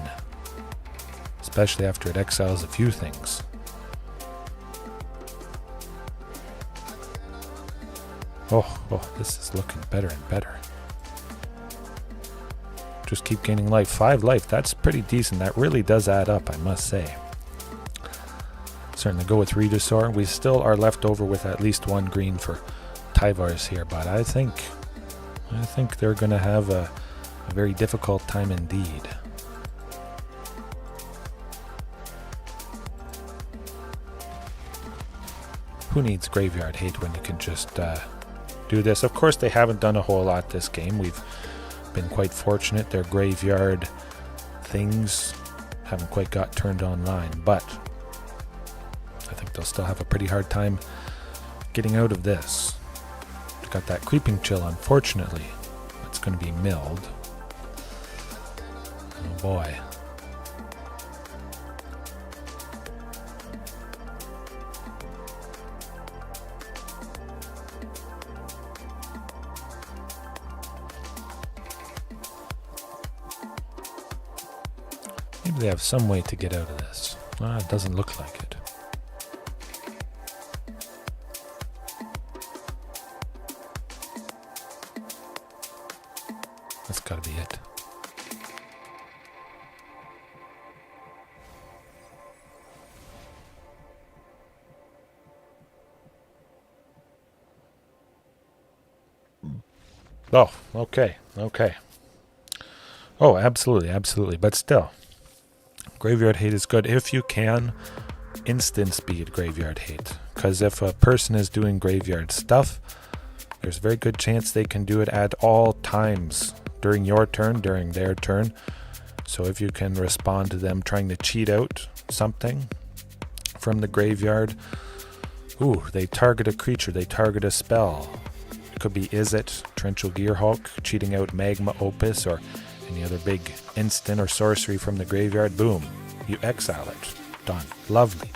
especially after it exiles a few things. Oh, this is looking better and better. Just keep gaining life. 5 life, that's pretty decent. That really does add up, I must say. Certainly go with Regisaur. We still are left over with at least 1 green for Tyvars here, but I think they're going to have a very difficult time indeed. Who needs Graveyard Hate when you can just do this? Of course, they haven't done a whole lot this game. We've been quite fortunate. Their graveyard things haven't quite got turned online, but I think they'll still have a pretty hard time getting out of this. Got that Creeping Chill, unfortunately. It's going to be milled. Oh boy. Maybe they have some way to get out of this. It doesn't look like it. That's gotta be it. Oh, okay. Oh, absolutely. But still, Graveyard Hate is good if you can instant speed Graveyard Hate. Because if a person is doing graveyard stuff, there's a very good chance they can do it at all times. During your turn, during their turn. So if you can respond to them trying to cheat out something from the graveyard. Ooh, they target a creature, they target a spell. It could be Izzet, Torrential Gearhulk, cheating out Magma Opus or any other big instant or sorcery from the graveyard. Boom, you exile it. Done. Lovely.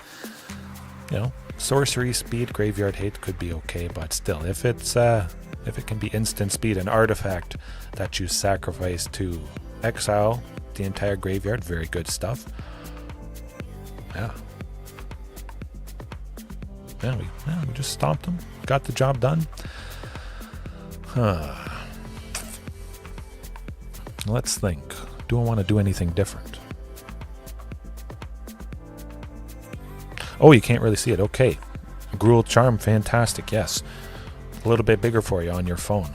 You know, sorcery speed, Graveyard Hate could be okay, but still, if it can be instant speed, an artifact that you sacrifice to exile the entire graveyard, very good stuff. Yeah, we just stomped them, got the job done. Let's think. Do I want to do anything different? Oh, you can't really see it. Okay. Gruel Charm, fantastic, yes. A little bit bigger for you on your phone.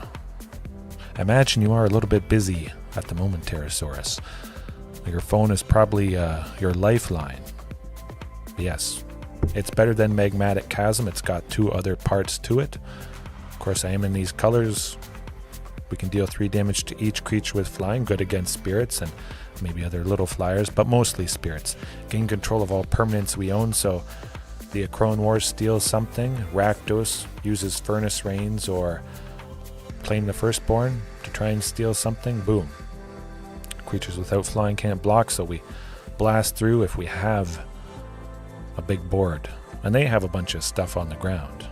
I imagine you are a little bit busy at the moment, Pterosaurus. Your phone is probably your lifeline. Yes, it's better than Magmatic Chasm. It's got 2 other parts to it. Of course, I am in these colors. We can deal 3 damage to each creature with flying, good against spirits and maybe other little flyers, but mostly spirits. Gain control of all permanents we own, so the Acrone Wars steals something. Rakdos uses Furnace Rains or Claim the Firstborn to try and steal something. Boom. Creatures without flying can't block, so we blast through if we have a big board. And they have a bunch of stuff on the ground.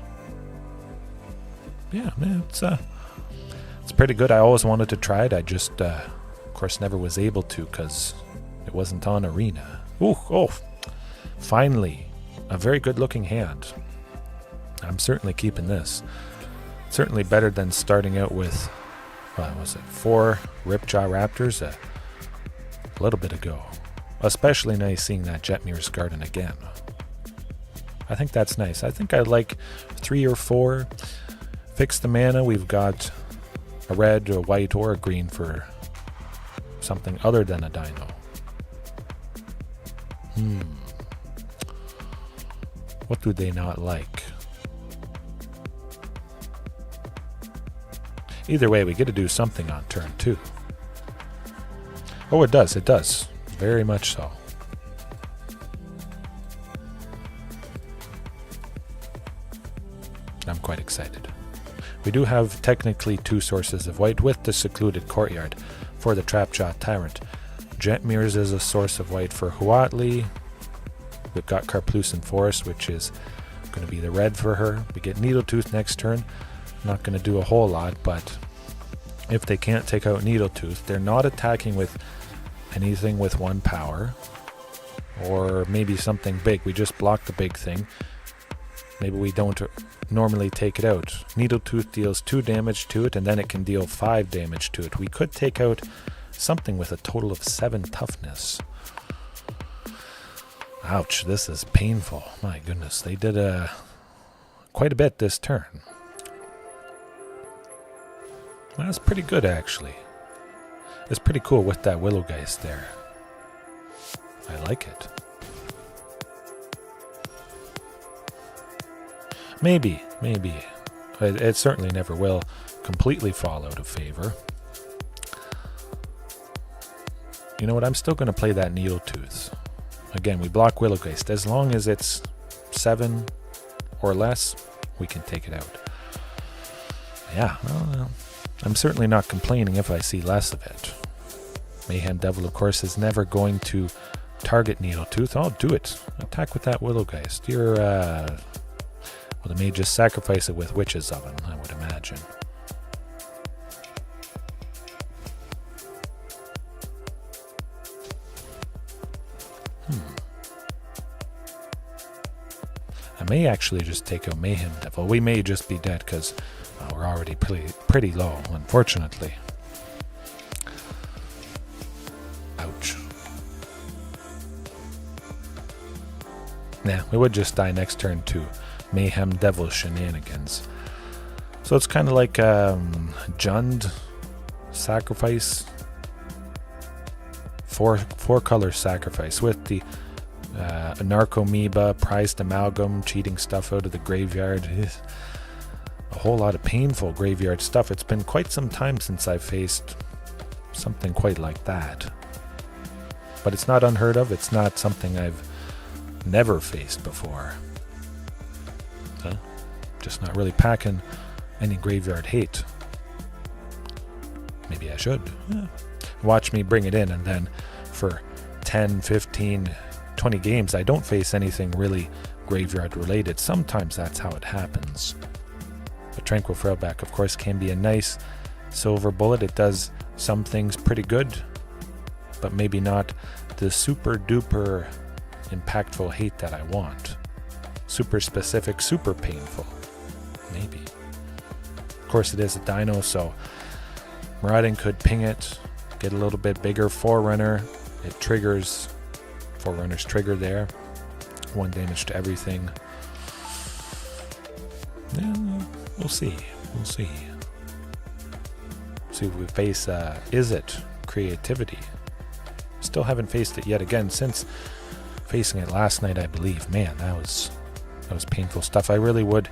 Yeah, man, it's pretty good. I always wanted to try it. I just, of course, never was able to because it wasn't on Arena. Oh, finally. A very good looking hand. I'm certainly keeping this. Certainly better than starting out with, what was it, 4 Ripjaw Raptors a little bit ago. Especially nice seeing that Jetmir's Garden again. I think that's nice. I think I like 3 or 4. Fix the mana. We've got a red, a white, or a green for something other than a dino. What do they not like? Either way, we get to do something on turn 2. Oh, it does. Very much so. I'm quite excited. We do have technically 2 sources of white with the Secluded Courtyard for the Trapjaw Tyrant. Jetmir's is a source of white for Huatli. We've got Karplusan Forest, which is going to be the red for her. We get Needletooth next turn. Not going to do a whole lot, but if they can't take out Needletooth, they're not attacking with anything with 1 power. Or maybe something big. We just block the big thing. Maybe we don't normally take it out. Needletooth deals 2 damage to it, and then it can deal 5 damage to it. We could take out something with a total of 7 toughness. Ouch, this is painful. My goodness, they did quite a bit this turn. That's pretty good, actually. It's pretty cool with that Willowgeist there. I like it. Maybe. It certainly never will completely fall out of favor. You know what? I'm still going to play that Needletooth. Again, we block Willowgeist. As long as it's 7 or less, we can take it out. Yeah, well, I'm certainly not complaining if I see less of it. Mayhem Devil, of course, is never going to target Needletooth. I'll do it. Attack with that Willowgeist. You're, well, they may just sacrifice it with Witch's Oven, I would imagine. I may actually just take out Mayhem Devil. We may just be dead because we're already pretty low, unfortunately. Ouch. Nah, we would just die next turn to Mayhem Devil shenanigans. So it's kind of like Jund sacrifice. 4 color sacrifice with the Narcomoeba, prized Amalgam, cheating stuff out of the graveyard. A whole lot of painful graveyard stuff. It's been quite some time since I've faced something quite like that. But it's not unheard of. It's not something I've never faced before. Just not really packing any graveyard hate. Maybe I should. Watch me bring it in, and then for 10, 15, 20 games, I don't face anything really graveyard related. Sometimes that's how it happens. But Tranquil Frailback, of course, can be a nice silver bullet. It does some things pretty good, but maybe not the super duper impactful hate that I want. Super specific, super painful. Maybe. Of course, it is a dino, so Marauding could ping it, get a little bit bigger. Forerunner, it triggers. Forerunner's trigger there. 1 damage to everything. Yeah, we'll see. We'll see. See if we face Is It Creativity. Still haven't faced it yet again since facing it last night, I believe. Man, that was painful stuff. I really would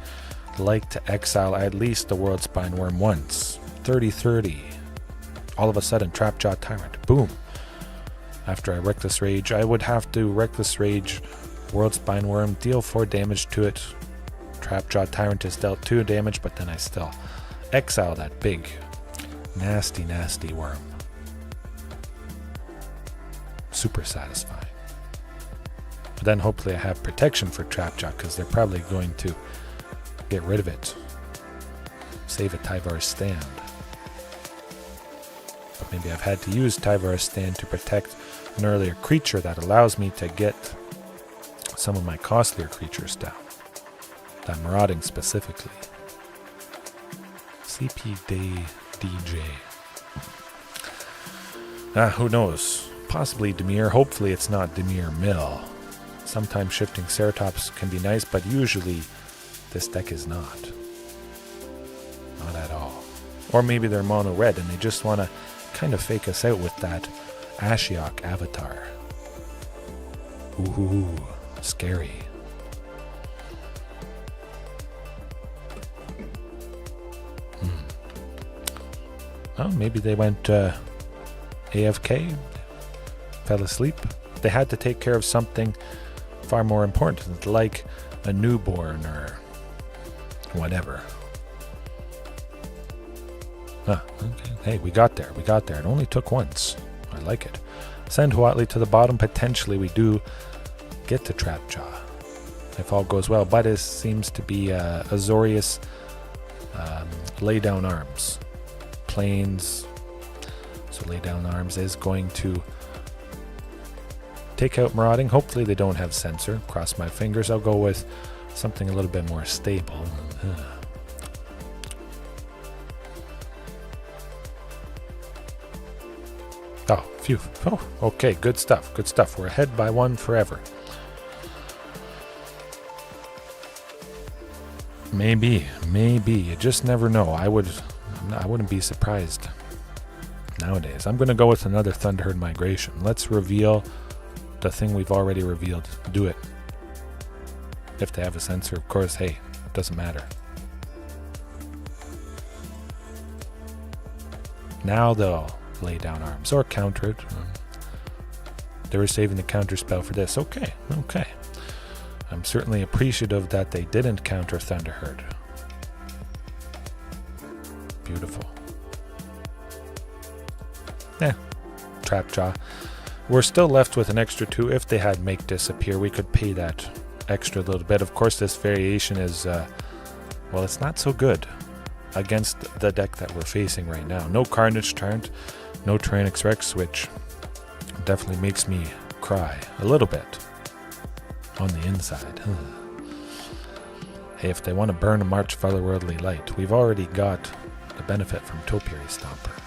like to exile at least the World Spine Worm once. 30-30. All of a sudden, Trapjaw Tyrant. Boom. After I Reckless Rage, I would have to Reckless Rage World Spine Worm, deal 4 damage to it. Trapjaw Tyrant is dealt 2 damage, but then I still exile that big, nasty, nasty worm. Super satisfying. But then hopefully I have protection for Trapjaw, because they're probably going to get rid of it. Save a Tyvar stand. But maybe I've had to use Tyvar's stand to protect an earlier creature that allows me to get some of my costlier creatures down. That Marauding specifically. CP Day DJ. Who knows? Possibly Dimir. Hopefully it's not Dimir Mill. Sometimes shifting Ceratops can be nice, but usually this deck is not. Not at all. Or maybe they're mono red and they just want to kind of fake us out with that Ashiok avatar. Ooh, scary. Oh, maybe they went AFK, fell asleep. They had to take care of something far more important, like a newborn or whatever. Okay. Hey, we got there. We got there. It only took once. I like it. Send Huatli to the bottom. Potentially we do get to Trapjaw if all goes well. But it seems to be Azorius lay down arms. Planes. So lay down arms is going to take out Marauding. Hopefully they don't have Sensor. Cross my fingers. I'll go with something a little bit more stable. Oh, phew. Oh, okay. Good stuff. Good stuff. We're ahead by one forever. Maybe. You just never know. I wouldn't be surprised nowadays. I'm going to go with another Thunderherd Migration. Let's reveal the thing we've already revealed. Do it. If they have a Sensor, of course, hey, it doesn't matter. Now they'll lay down arms or counter it. They were saving the counter spell for this. Okay. I'm certainly appreciative that they didn't counter Thunderherd. Beautiful. Trapjaw. We're still left with an extra 2. If they had Make Disappear, we could pay that extra little bit. Of course, this variation is, well, it's not so good against the deck that we're facing right now. No Carnage Tyrant, no Tyrannix Rex, which definitely makes me cry a little bit on the inside. Hey, if they want to burn a March of Otherworldly Light, we've already got the benefit from Topiary Stomper.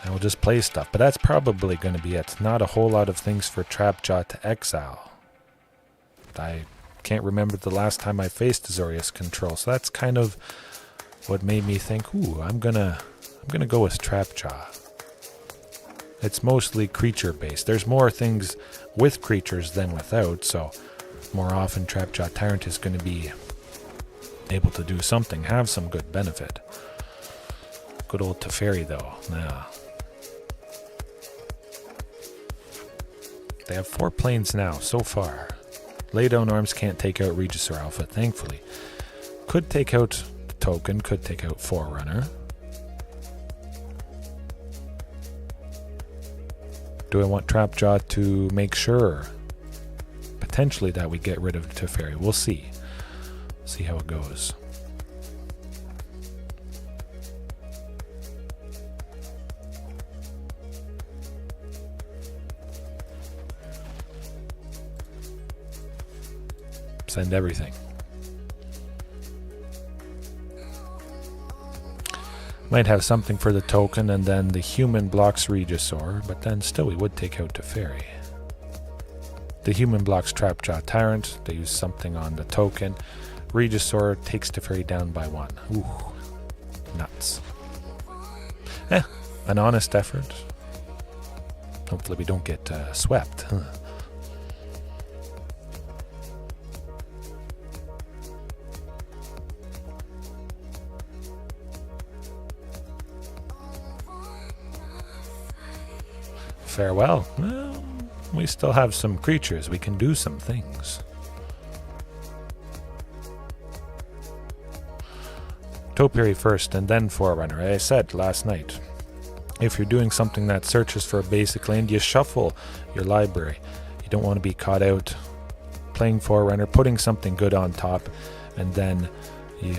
And we'll just play stuff, but that's probably going to be it. Not a whole lot of things for Trapjaw to exile. I can't remember the last time I faced Azorius control, so that's kind of what made me think, ooh, I'm gonna go with Trapjaw. It's mostly creature based. There's more things with creatures than without, so more often Trapjaw Tyrant is going to be able to do something, have some good benefit. Good old Teferi though. Nah. They have 4 planes now, so far. Lay down arms can't take out Regisaur Alpha, thankfully. Could take out the token, could take out Forerunner. Do I want Trapjaw to make sure, potentially, that we get rid of Teferi? We'll see. See how it goes. Send everything. Might have something for the token, and then the human blocks Regisaur, but then still we would take out Teferi. The human blocks Trapjaw Tyrant. They use something on the token. Regisaur takes Teferi down by 1. Ooh, nuts. An honest effort. Hopefully we don't get swept. Farewell. Well, we still have some creatures. We can do some things. Topiary first and then Forerunner. I said last night, if you're doing something that searches for a basic land, you shuffle your library. You don't want to be caught out playing Forerunner, putting something good on top, and then you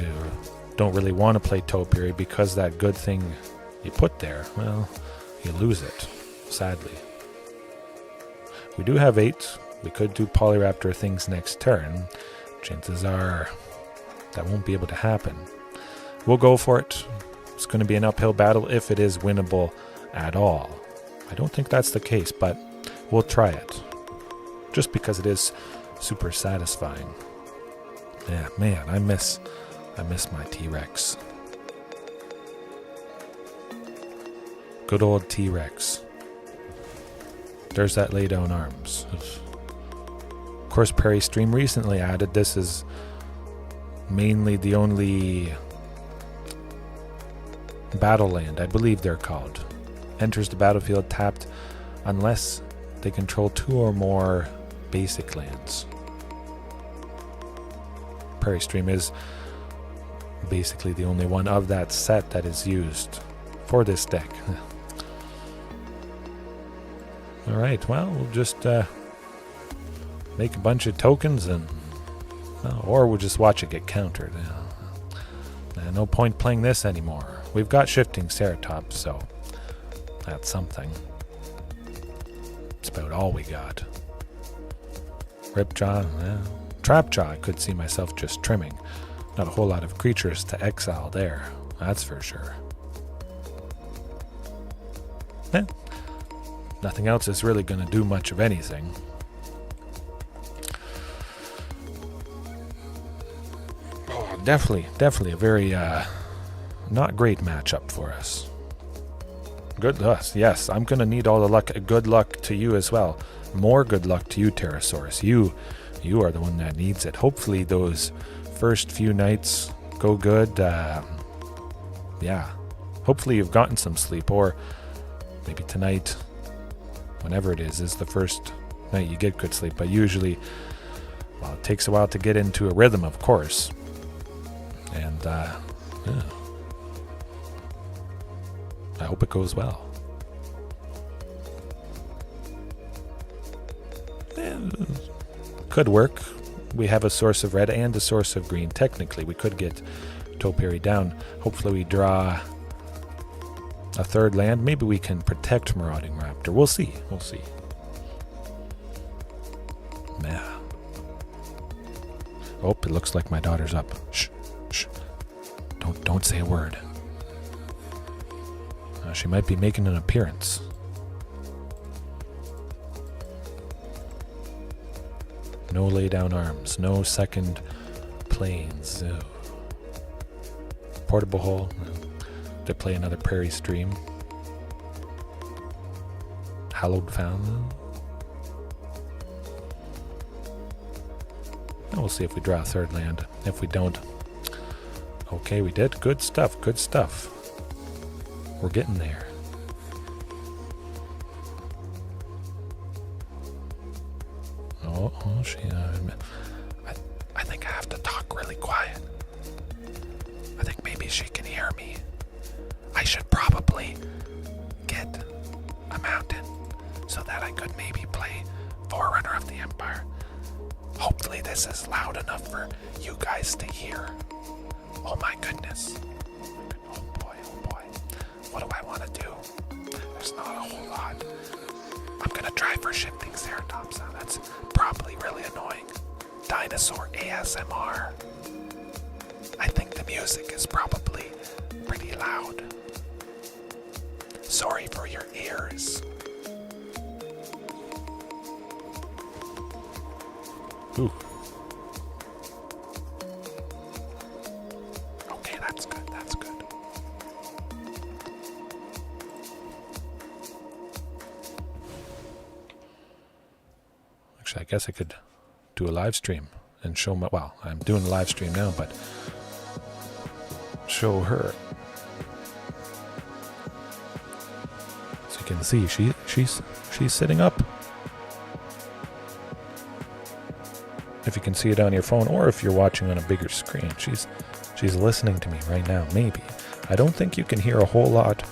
don't really want to play Topiary because that good thing you put there, well, you lose it. Sadly. We do have 8. We could do Polyraptor things next turn. Chances are that won't be able to happen. We'll go for it. It's going to be an uphill battle if it is winnable at all. I don't think that's the case, but we'll try it. Just because it is super satisfying. Yeah, man, I miss my T-Rex. Good old T-Rex. There's that lay down arms. Of course, Prairie Stream recently added. This is mainly the only battle land, I believe they're called. Enters the battlefield tapped unless they control 2 or more basic lands. Prairie Stream is Basically the only one of that set that is used for this deck. Alright, well, we'll just make a bunch of tokens and... or we'll just watch it get countered. No point playing this anymore. We've got Shifting Ceratops, so that's something. It's about all we got. Ripjaw, Trapjaw, I could see myself just trimming. Not a whole lot of creatures to exile there, that's for sure. Nothing else is really going to do much of anything. Oh, definitely a very not great matchup for us. Good luck. Yes, I'm going to need all the luck. Good luck to you as well. More good luck to you, Pterosaurus. You are the one that needs it. Hopefully those first few nights go good. Yeah. Hopefully you've gotten some sleep, or maybe tonight, whenever it is the first night you get good sleep. But usually, well, it takes a while to get into a rhythm, of course. And, yeah. I hope it goes well. Could work. We have a source of red and a source of green. Technically, we could get Topiary down. Hopefully we draw a third land. Maybe we can protect Marauding Raptor. We'll see. We'll see. Yeah. Oh, it looks like my daughter's up. Shh. Shh. Don't say a word. She might be making an appearance. No lay down arms. No second planes. Portable hole. To play another prairie stream. Hallowed Fountain. And we'll see if we draw a third land. If we don't. Okay, we did. Good stuff. Good stuff. We're getting there. Oh, she. I think I have to talk really quiet. I think maybe she can hear me. I should probably get a mountain so that I could maybe play Forerunner of the Empire. Hopefully this is loud enough for you guys to hear. Oh my goodness. Oh boy, oh boy. What do I want to do? There's not a whole lot. I'm going to try for Shifting Ceratops. That's probably really annoying. Dinosaur ASMR. I think the music is probably pretty loud. Sorry for your ears. Ooh. Okay, that's good, that's good. Actually, I guess I could do a live stream and show my, well, I'm doing a live stream now, but show her. So you can see she's sitting up. If you can see it on your phone, or if you're watching on a bigger screen, she's listening to me right now. Maybe I don't think you can hear a whole lot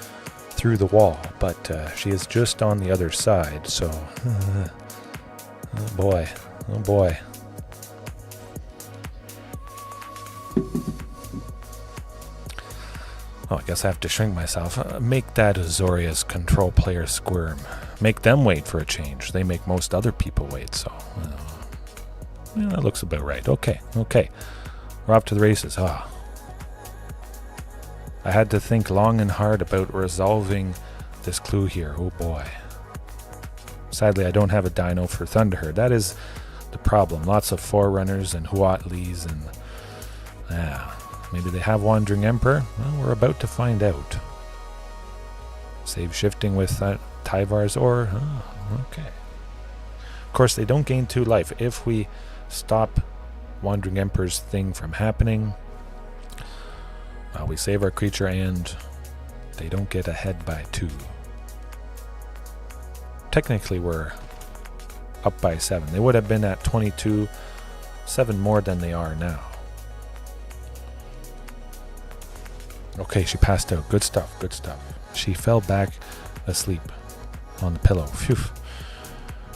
through the wall, but she is just on the other side. So, oh boy, oh boy. Oh, I guess I have to shrink myself. Make that Azorius control player squirm. Make them wait for a change. They make most other people wait, so... yeah, that looks about right. Okay, okay. We're off to the races. Ah. I had to think long and hard about resolving this clue here. Oh boy. Sadly, I don't have a dino for Thunderherd. That is the problem. Lots of Forerunners and Huatlis and... yeah. Maybe they have Wandering Emperor? Well, we're about to find out. Save shifting with Tyvar's or... oh, okay. Of course, they don't gain 2 life. If we stop Wandering Emperor's thing from happening, we save our creature and they don't get ahead by 2. Technically, we're up by 7. They would have been at 22, 7 more than they are now. Okay, she passed out. Good stuff, good stuff. She fell back asleep on the pillow. Phew.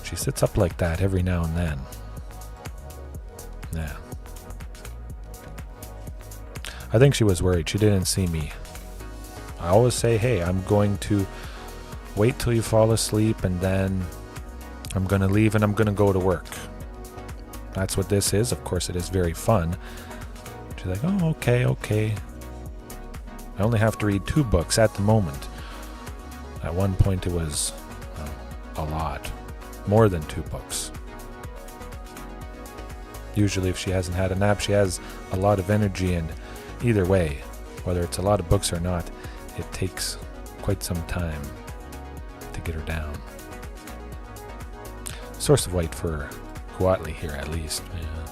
She sits up like that every now and then. Yeah. I think she was worried. She didn't see me. I always say, hey, I'm going to wait till you fall asleep and then I'm going to leave and I'm going to go to work. That's what this is. Of course, it is very fun. She's like, oh, okay, okay. I only have to read 2 books at the moment. At one point it was a lot. More than 2 books. Usually if she hasn't had a nap, she has a lot of energy, and either way, whether it's a lot of books or not, it takes quite some time to get her down. Source of white for Huatli here at least. Yeah.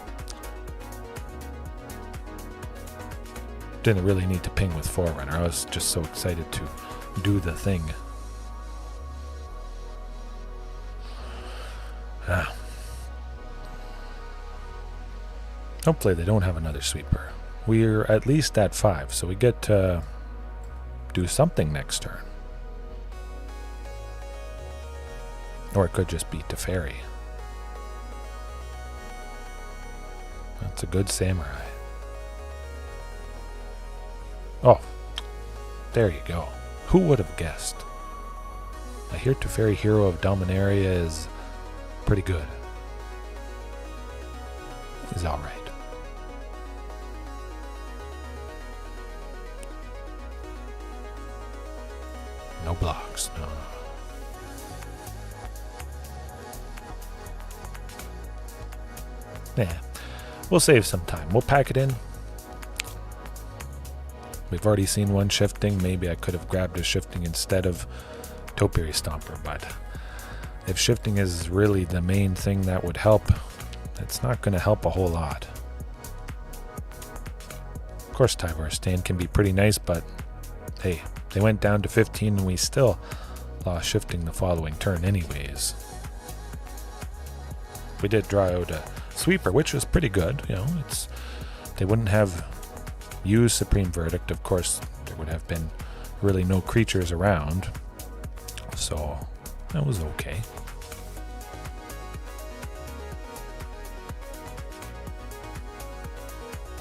Didn't really need to ping with Forerunner. I was just so excited to do the thing. Hopefully they don't have another sweeper. We're at least at 5, so we get to do something next turn. Or it could just be Teferi. That's a good samurai. Oh, there you go. Who would have guessed? I hear Teferi Hero of Dominaria is pretty good. He's alright. No blocks, no. Yeah, we'll save some time. We'll pack it in. We've already seen one shifting. Maybe I could have grabbed a shifting instead of Topiary Stomper, but if shifting is really the main thing that would help, it's not going to help a whole lot. Of course, Tyvar stand can be pretty nice, but hey, they went down to 15 and we still lost shifting the following turn anyways. We did draw out a sweeper, which was pretty good. You know, they wouldn't have used Supreme Verdict. Of course, there would have been really no creatures around, so that was okay.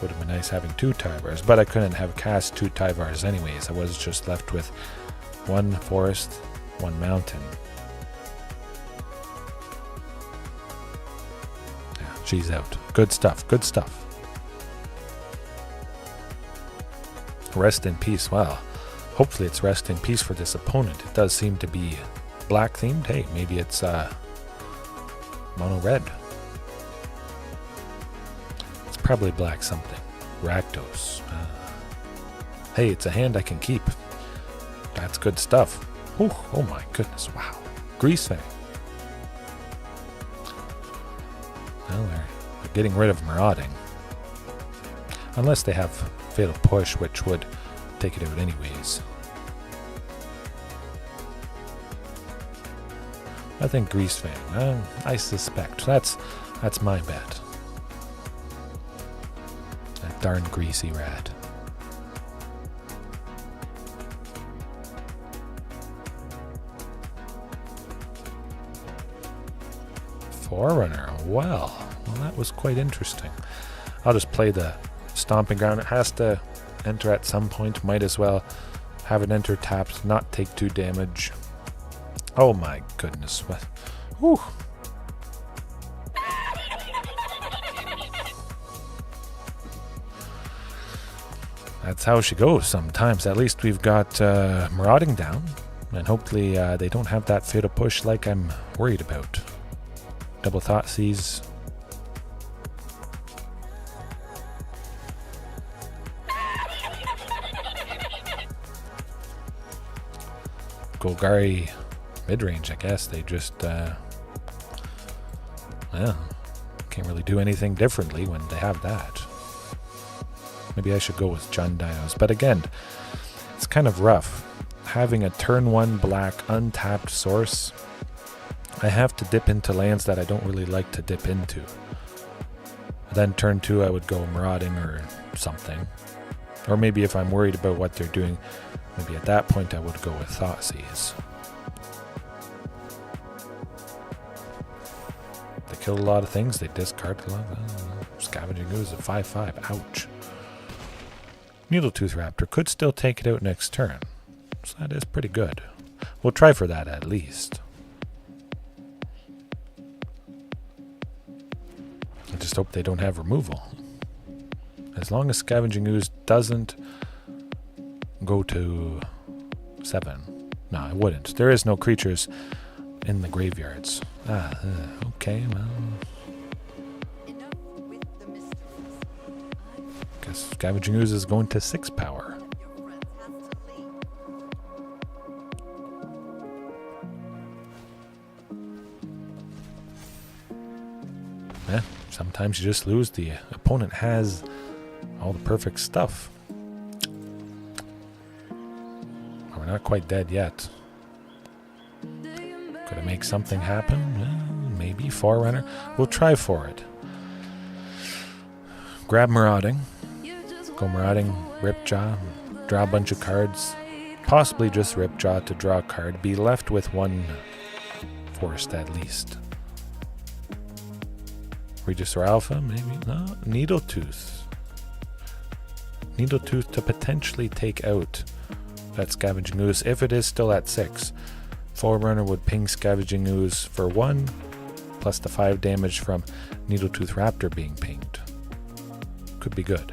Would have been nice having 2 Tyvars, but I couldn't have cast 2 Tyvars anyways. I was just left with 1 forest, 1 mountain. Yeah, she's out. Good stuff, good stuff. Rest in peace. Well, hopefully it's rest in peace for this opponent. It does seem to be black themed. Hey, maybe it's mono red. It's probably black something. Rakdos. Hey, it's a hand I can keep. That's good stuff. Ooh, oh my goodness, wow. Greasefang. Well, they're getting rid of Marauding. Unless they have Fatal Push, which would take it out anyways. I think Greasefang. I suspect. That's my bet. That darn greasy rat. Forerunner. Well, that was quite interesting. I'll just play the Stomping Ground. It has to enter at some point. Might as well have it enter tapped, not take 2 damage. Oh my goodness. What? Whew. That's how she goes sometimes. At least we've got Marauding down, and hopefully they don't have that Fatal Push like I'm worried about. Double Thoughtseize. Golgari midrange, I guess. They just, well, can't really do anything differently when they have that. Maybe I should go with Jund Dinos. But again, it's kind of rough. Having a turn 1 black untapped source, I have to dip into lands that I don't really like to dip into. Then turn 2, I would go Marauding or something. Or maybe if I'm worried about what they're doing, maybe at that point I would go with Thoughtseize. They kill a lot of things, they discard a lot. Scavenging Ooze at 5/5. Ouch. Needletooth Raptor could still take it out next turn. So that is pretty good. We'll try for that at least. I just hope they don't have removal. As long as Scavenging Ooze doesn't go to 7. No, it wouldn't. There is no creatures in the graveyards. Okay, well. Guess Scavenging Ooze is going to 6 power. Sometimes you just lose. The opponent has all the perfect stuff. We're not quite dead yet. Could I make something happen? Maybe. Forerunner. We'll try for it. Grab Marauding. Go Marauding, Ripjaw, draw a bunch of cards. Possibly just Ripjaw to draw a card. Be left with 1 forest at least. Regisaur Alpha, maybe? No. Needletooth. Needletooth to potentially take out that Scavenging Ooze if it is still at 6. Forerunner would ping Scavenging Ooze for 1, plus the 5 damage from Needletooth Raptor being pinged. Could be good.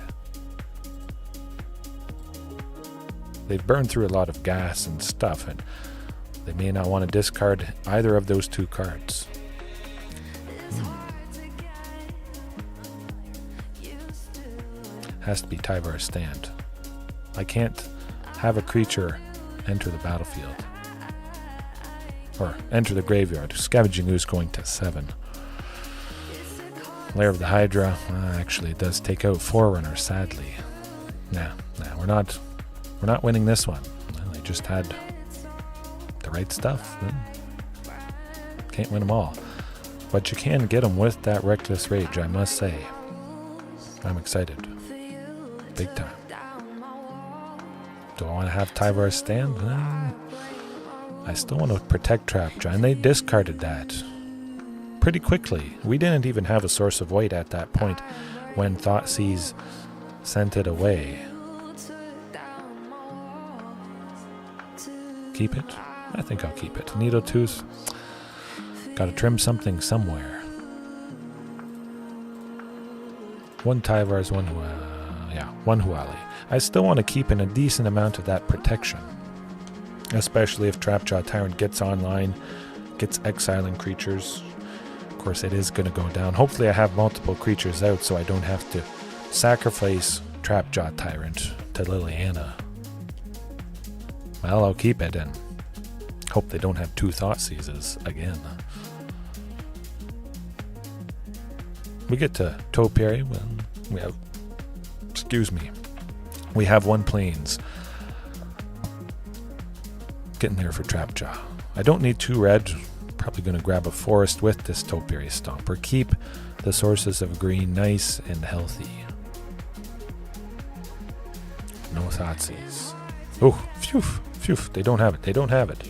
They've burned through a lot of gas and stuff, and they may not want to discard either of those 2 cards. Has to be Tyvar's stand. I can't have a creature enter the battlefield. Or enter the graveyard. Scavenging Ooze going to 7. Lair of the Hydra. Actually, it does take out Forerunner, sadly. Nah, we're not winning this one. Well, they just had the right stuff. Can't win them all. But you can get them with that Reckless Rage, I must say. I'm excited. Big time. Do I want to have Tyvar's stand? I still want to protect Trapjaw, and they discarded that pretty quickly. We didn't even have a source of white at that point when Thoughtseize sent it away. Keep it? I think I'll keep it. Needletooth. Gotta trim something somewhere. 1 Tyvar's, 1 Huatli. I still want to keep in a decent amount of that protection. Especially if Trapjaw Tyrant gets online, gets exiling creatures. Of course, it is going to go down. Hopefully I have multiple creatures out so I don't have to sacrifice Trapjaw Tyrant to Liliana. Well, I'll keep it and hope they don't have 2 Thoughtseizes again. We get to Topiary. Well, we have... We have 1 Plains. Getting there for Trapjaw. I don't need 2 red. Probably going to grab a forest with this Topiary Stomper. Keep the sources of green nice and healthy. No Thoughtseize. Oh, phew. They don't have it.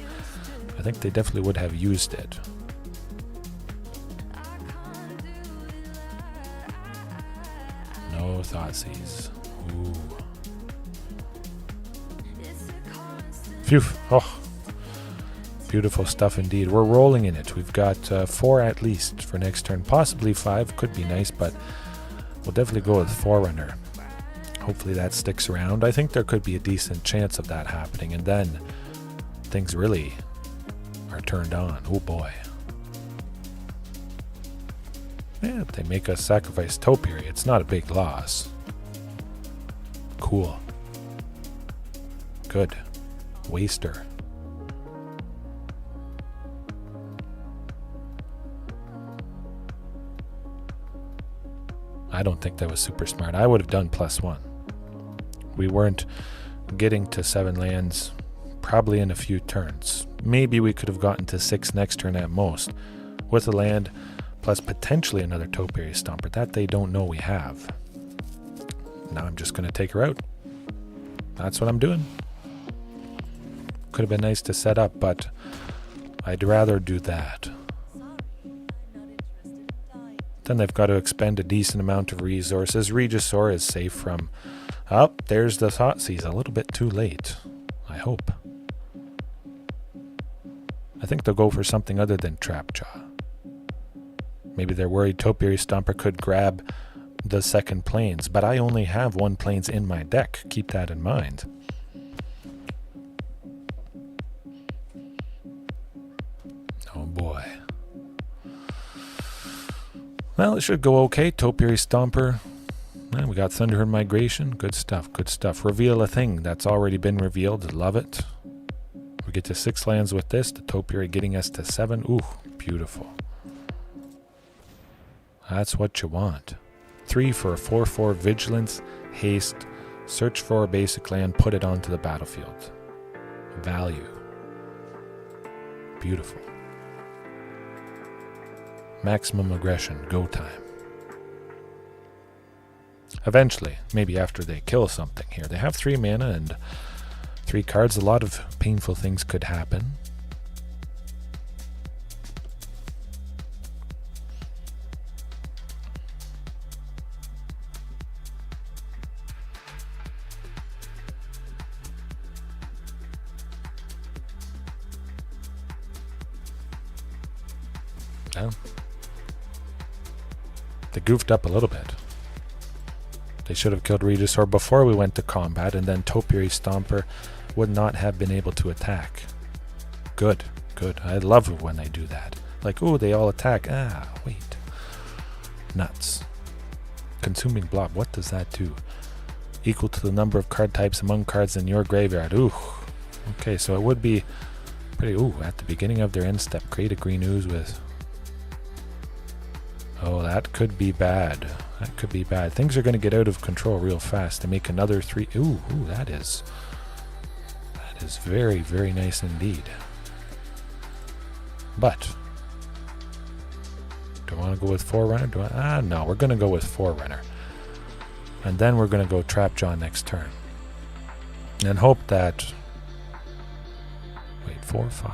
I think they definitely would have used it. No Thoughtseize. Ooh. Phew. Oh. Beautiful stuff indeed. We're rolling in it. We've got 4 at least for next turn. Possibly 5. Could be nice, but we'll definitely go with Forerunner. Hopefully that sticks around. I think there could be a decent chance of that happening, and then things really are turned on. Oh boy. Yeah, if they make us sacrifice Topiary, it's not a big loss. Cool. Good. Waster. I don't think that was super smart. I would have done +1. We weren't getting to 7 lands probably in a few turns. Maybe we could have gotten to 6 next turn at most with a land plus potentially another Topiary Stomper that they don't know we have. Now I'm just going to take her out. That's what I'm doing. Could have been nice to set up, but I'd rather do that. Then they've got to expend a decent amount of resources. Regisaur is safe from... Oh, there's the Thoughtseize. A little bit too late. I hope. I think they'll go for something other than Trapjaw. Maybe they're worried Topiary Stomper could grab the second plains, but I only have one plains in my deck. Keep that in mind. Oh boy. Well, it should go okay. Topiary Stomper. And we got Thunderherd Migration. Good stuff, good stuff. Reveal a thing that's already been revealed. Love it. We get to 6 lands with this. The Topiary getting us to 7. Ooh, beautiful. That's what you want. 3 for a 4/4 Vigilance, Haste, search for a basic land, put it onto the battlefield. Value. Beautiful. Maximum aggression, go time. Eventually, maybe after they kill something here. They have 3 mana and 3 cards. A lot of painful things could happen. Well, they goofed up a little bit. They should have killed Regisaur before we went to combat, and then Topiary Stomper would not have been able to attack. Good, good. I love it when they do that. Like, oh, they all attack. Ah, wait. Nuts. Consuming Blob, what does that do? Equal to the number of card types among cards in your graveyard. Ooh. Okay, so it would be pretty... Ooh, at the beginning of their end step, create a green ooze with... Oh, that could be bad. That could be bad. Things are going to get out of control real fast. They make another 3... Ooh, that is very, very nice indeed. But... do I want to go with Forerunner? No, we're going to go with Forerunner. And then we're going to go Trapjaw next turn. And hope that... Wait, 4, 5...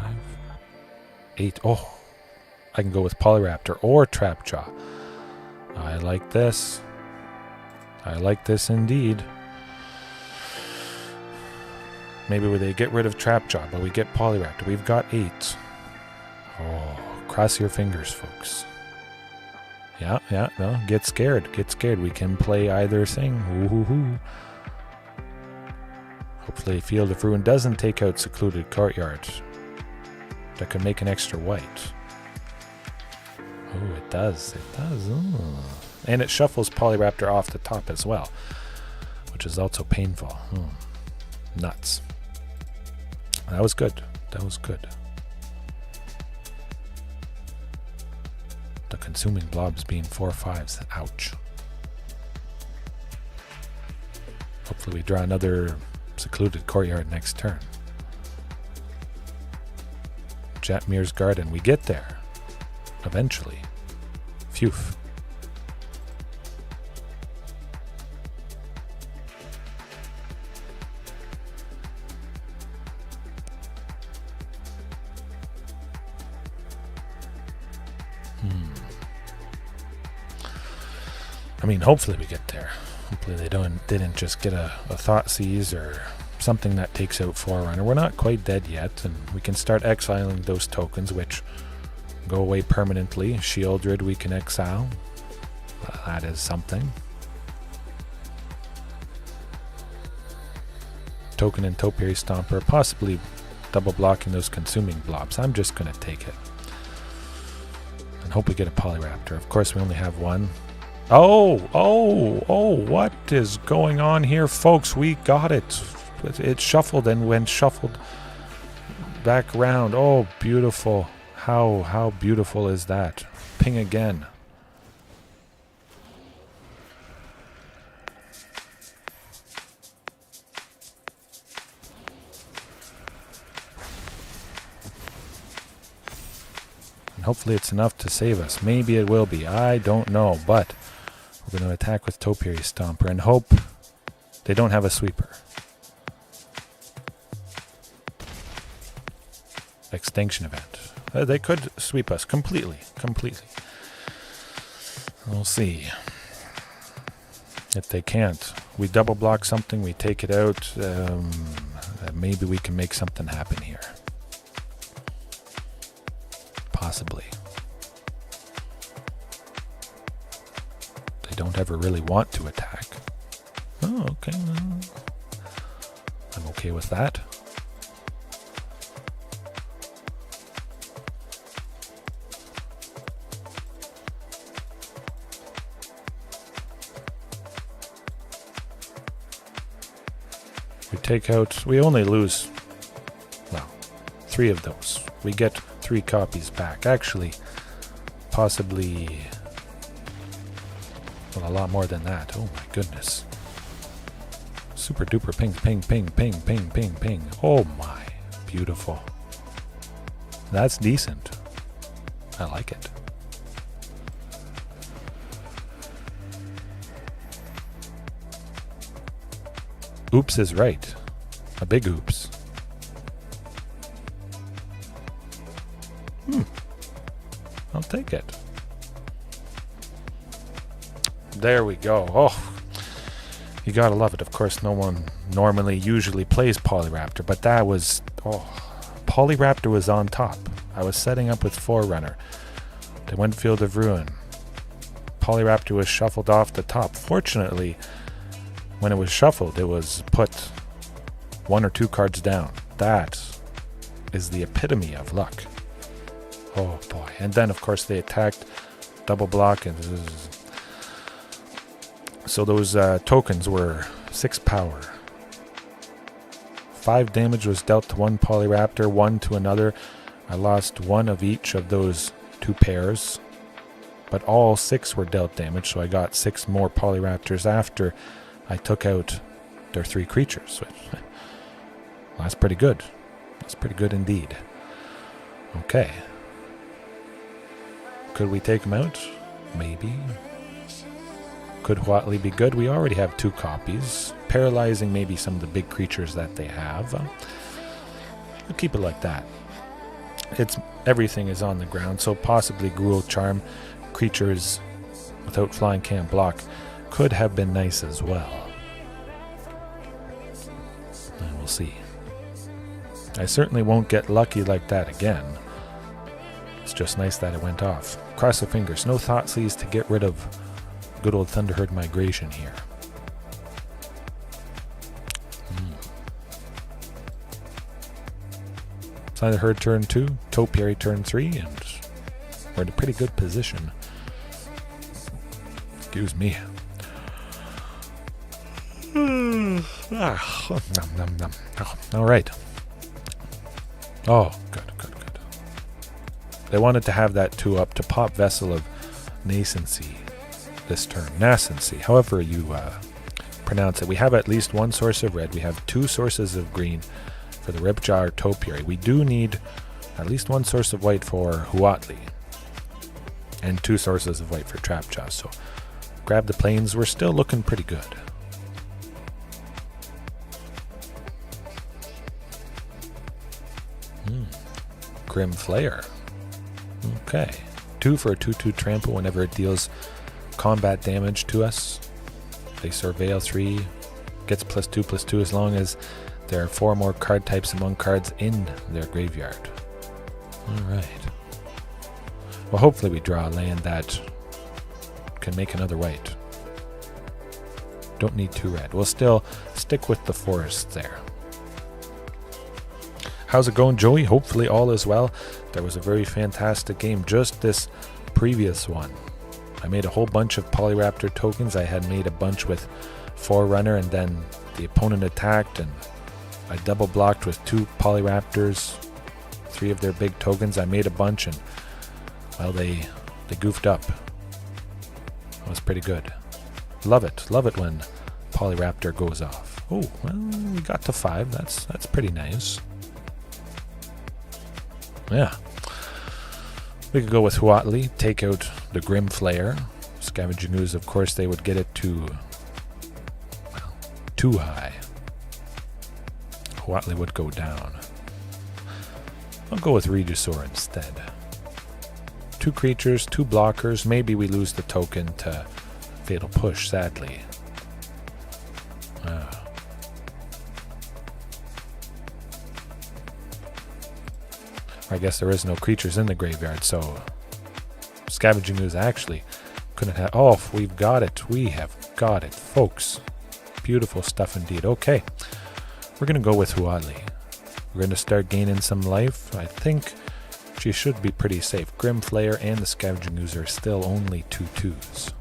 8... Oh! I can go with Polyraptor or Trapjaw. I like this. I like this indeed. Maybe they get rid of Trapjaw, but we get Polyraptor. We've got 8. Oh, cross your fingers, folks. Yeah, no, get scared. Get scared. We can play either thing. Ooh. Hopefully Field of Ruin doesn't take out Secluded Courtyard. That could make an extra white. Oh, it does. It does. Ooh. And it shuffles Polyraptor off the top as well, which is also painful. Nuts. That was good. That was good. The Consuming Blobs being 4/5s. Ouch. Hopefully we draw another Secluded Courtyard next turn. Jetmir's Garden. We get there. Eventually. Phew. I mean, hopefully we get there. Hopefully they didn't just get a Thoughtseize or something that takes out Forerunner. We're not quite dead yet, and we can start exiling those tokens, which go away permanently. Shieldred we can exile. That is something. Token and Topiary Stomper, possibly double blocking those Consuming Blobs. I'm just going to take it. And hope we get a Polyraptor. Of course, we only have one. Oh, what is going on here, folks? We got it. It shuffled, and when shuffled back around. Oh, beautiful. How beautiful is that? Ping again. And hopefully it's enough to save us. Maybe it will be. I don't know, but we're going to attack with Topiary Stomper and hope they don't have a sweeper. extinction event. They could sweep us completely. We'll see. If they can't, we double block something, we take it out. Maybe we can make something happen here. Possibly. They don't ever really want to attack. Oh, okay. I'm okay with that. We only lose, well, 3 of those. We get 3 copies back. Actually, possibly, well, a lot more than that. Oh my goodness. Super duper ping, ping, ping, ping, ping, ping, ping. Oh my, beautiful. That's decent. I like it. Oops is right. A big oops. I'll take it. There we go. Oh, you gotta love it. Of course, no one usually plays Polyraptor, but that was... Oh, Polyraptor was on top. I was setting up with Forerunner. They went Field of Ruin. Polyraptor was shuffled off the top. Fortunately, when it was shuffled, it was put 1 or 2 cards down. That is the epitome of luck. Oh boy. And then, of course, they attacked, double block, and so those tokens were 6 power. 5 damage was dealt to one Polyraptor, 1 to another. I lost 1 of each of those 2 pairs, but all 6 were dealt damage, so I got 6 more Polyraptors after I took out their 3 creatures. Well, that's pretty good. That's pretty good indeed. Okay. Could we take them out? Maybe. Could Huatli be good? We already have 2 copies. Paralyzing maybe some of the big creatures that they have. We'll keep it like that. Everything is on the ground, so possibly Gruul Charm, creatures without flying can't block, could have been nice as well. And we'll see. I certainly won't get lucky like that again. It's just nice that it went off. Cross the fingers. No Thoughtseize to get rid of good old Thunderherd Migration here. Thunderherd turn 2, Topiary turn 3, and we're in a pretty good position. Excuse me. All right. Oh, good. They wanted to have that 2 up to pop Vessel of Nascency this turn. Nascency, however you pronounce it. We have at least 1 source of red. We have 2 sources of green for the Ripjaw or Topiary. We do need at least 1 source of white for Huatli. And 2 sources of white for Trapjaw. So grab the planes. We're still looking pretty good. Grim Flayer. Okay. 2 for a 2/2 trample whenever it deals combat damage to us. They surveil 3. Gets +2/+2 as long as there are 4 more card types among cards in their graveyard. Alright. Well, hopefully we draw a land that can make another white. Don't need 2 red. We'll still stick with the forests there. How's it going, Joey? Hopefully all is well. There was a very fantastic game, just this previous one. I made a whole bunch of Polyraptor tokens. I had made a bunch with Forerunner, and then the opponent attacked, and I double blocked with 2 Polyraptors, 3 of their big tokens. I made a bunch, and well, they goofed up. It was pretty good. Love it when Polyraptor goes off. Oh, well, we got to 5. That's pretty nice. Yeah. We could go with Huatli, take out the Grim Flayer. Scavenging Ooze, of course, they would get it to, well, too high. Huatli would go down. I'll go with Regisaur instead. 2 creatures, 2 blockers. Maybe we lose the token to Fatal Push, sadly. I guess there is no creatures in the graveyard, so Scavenging Ooze actually couldn't have... Oh, we've got it. We have got it, folks. Beautiful stuff indeed. Okay, we're going to go with Huatli. We're going to start gaining some life. I think she should be pretty safe. Grim Flayer and the Scavenging Ooze are still only 2/2s.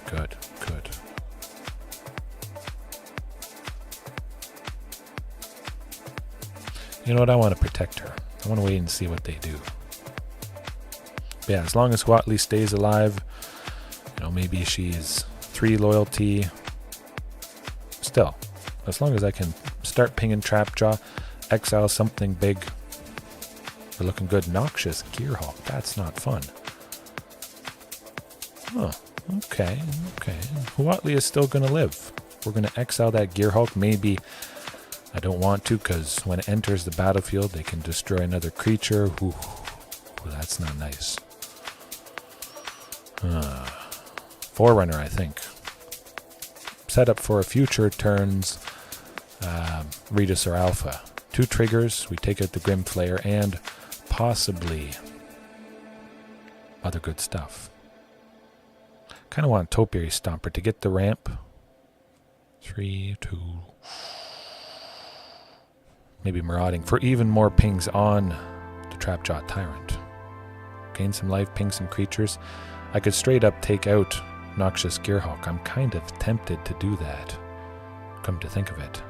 Good, good. You know what? I want to protect her. I want to wait and see what they do. But yeah, as long as Huatli stays alive, you know, maybe she's 3 loyalty. Still, as long as I can start pinging Trapjaw, exile something big, we're looking good. Noxious Gearhulk, that's not fun. Oh, okay, okay. Huatli is still going to live. We're going to exile that Gearhulk. Maybe I don't want to, because when it enters the battlefield, they can destroy another creature. Ooh, that's not nice. Forerunner, I think. Set up for a future turn's Regisaur Alpha. 2 triggers. We take out the Grim Flayer and possibly other good stuff. Kind of want Topiary Stomper to get the ramp. 3, 2. Maybe Marauding for even more pings on the Trapjaw Tyrant. Gain some life, ping some creatures. I could straight up take out Noxious Gearhulk. I'm kind of tempted to do that, come to think of it.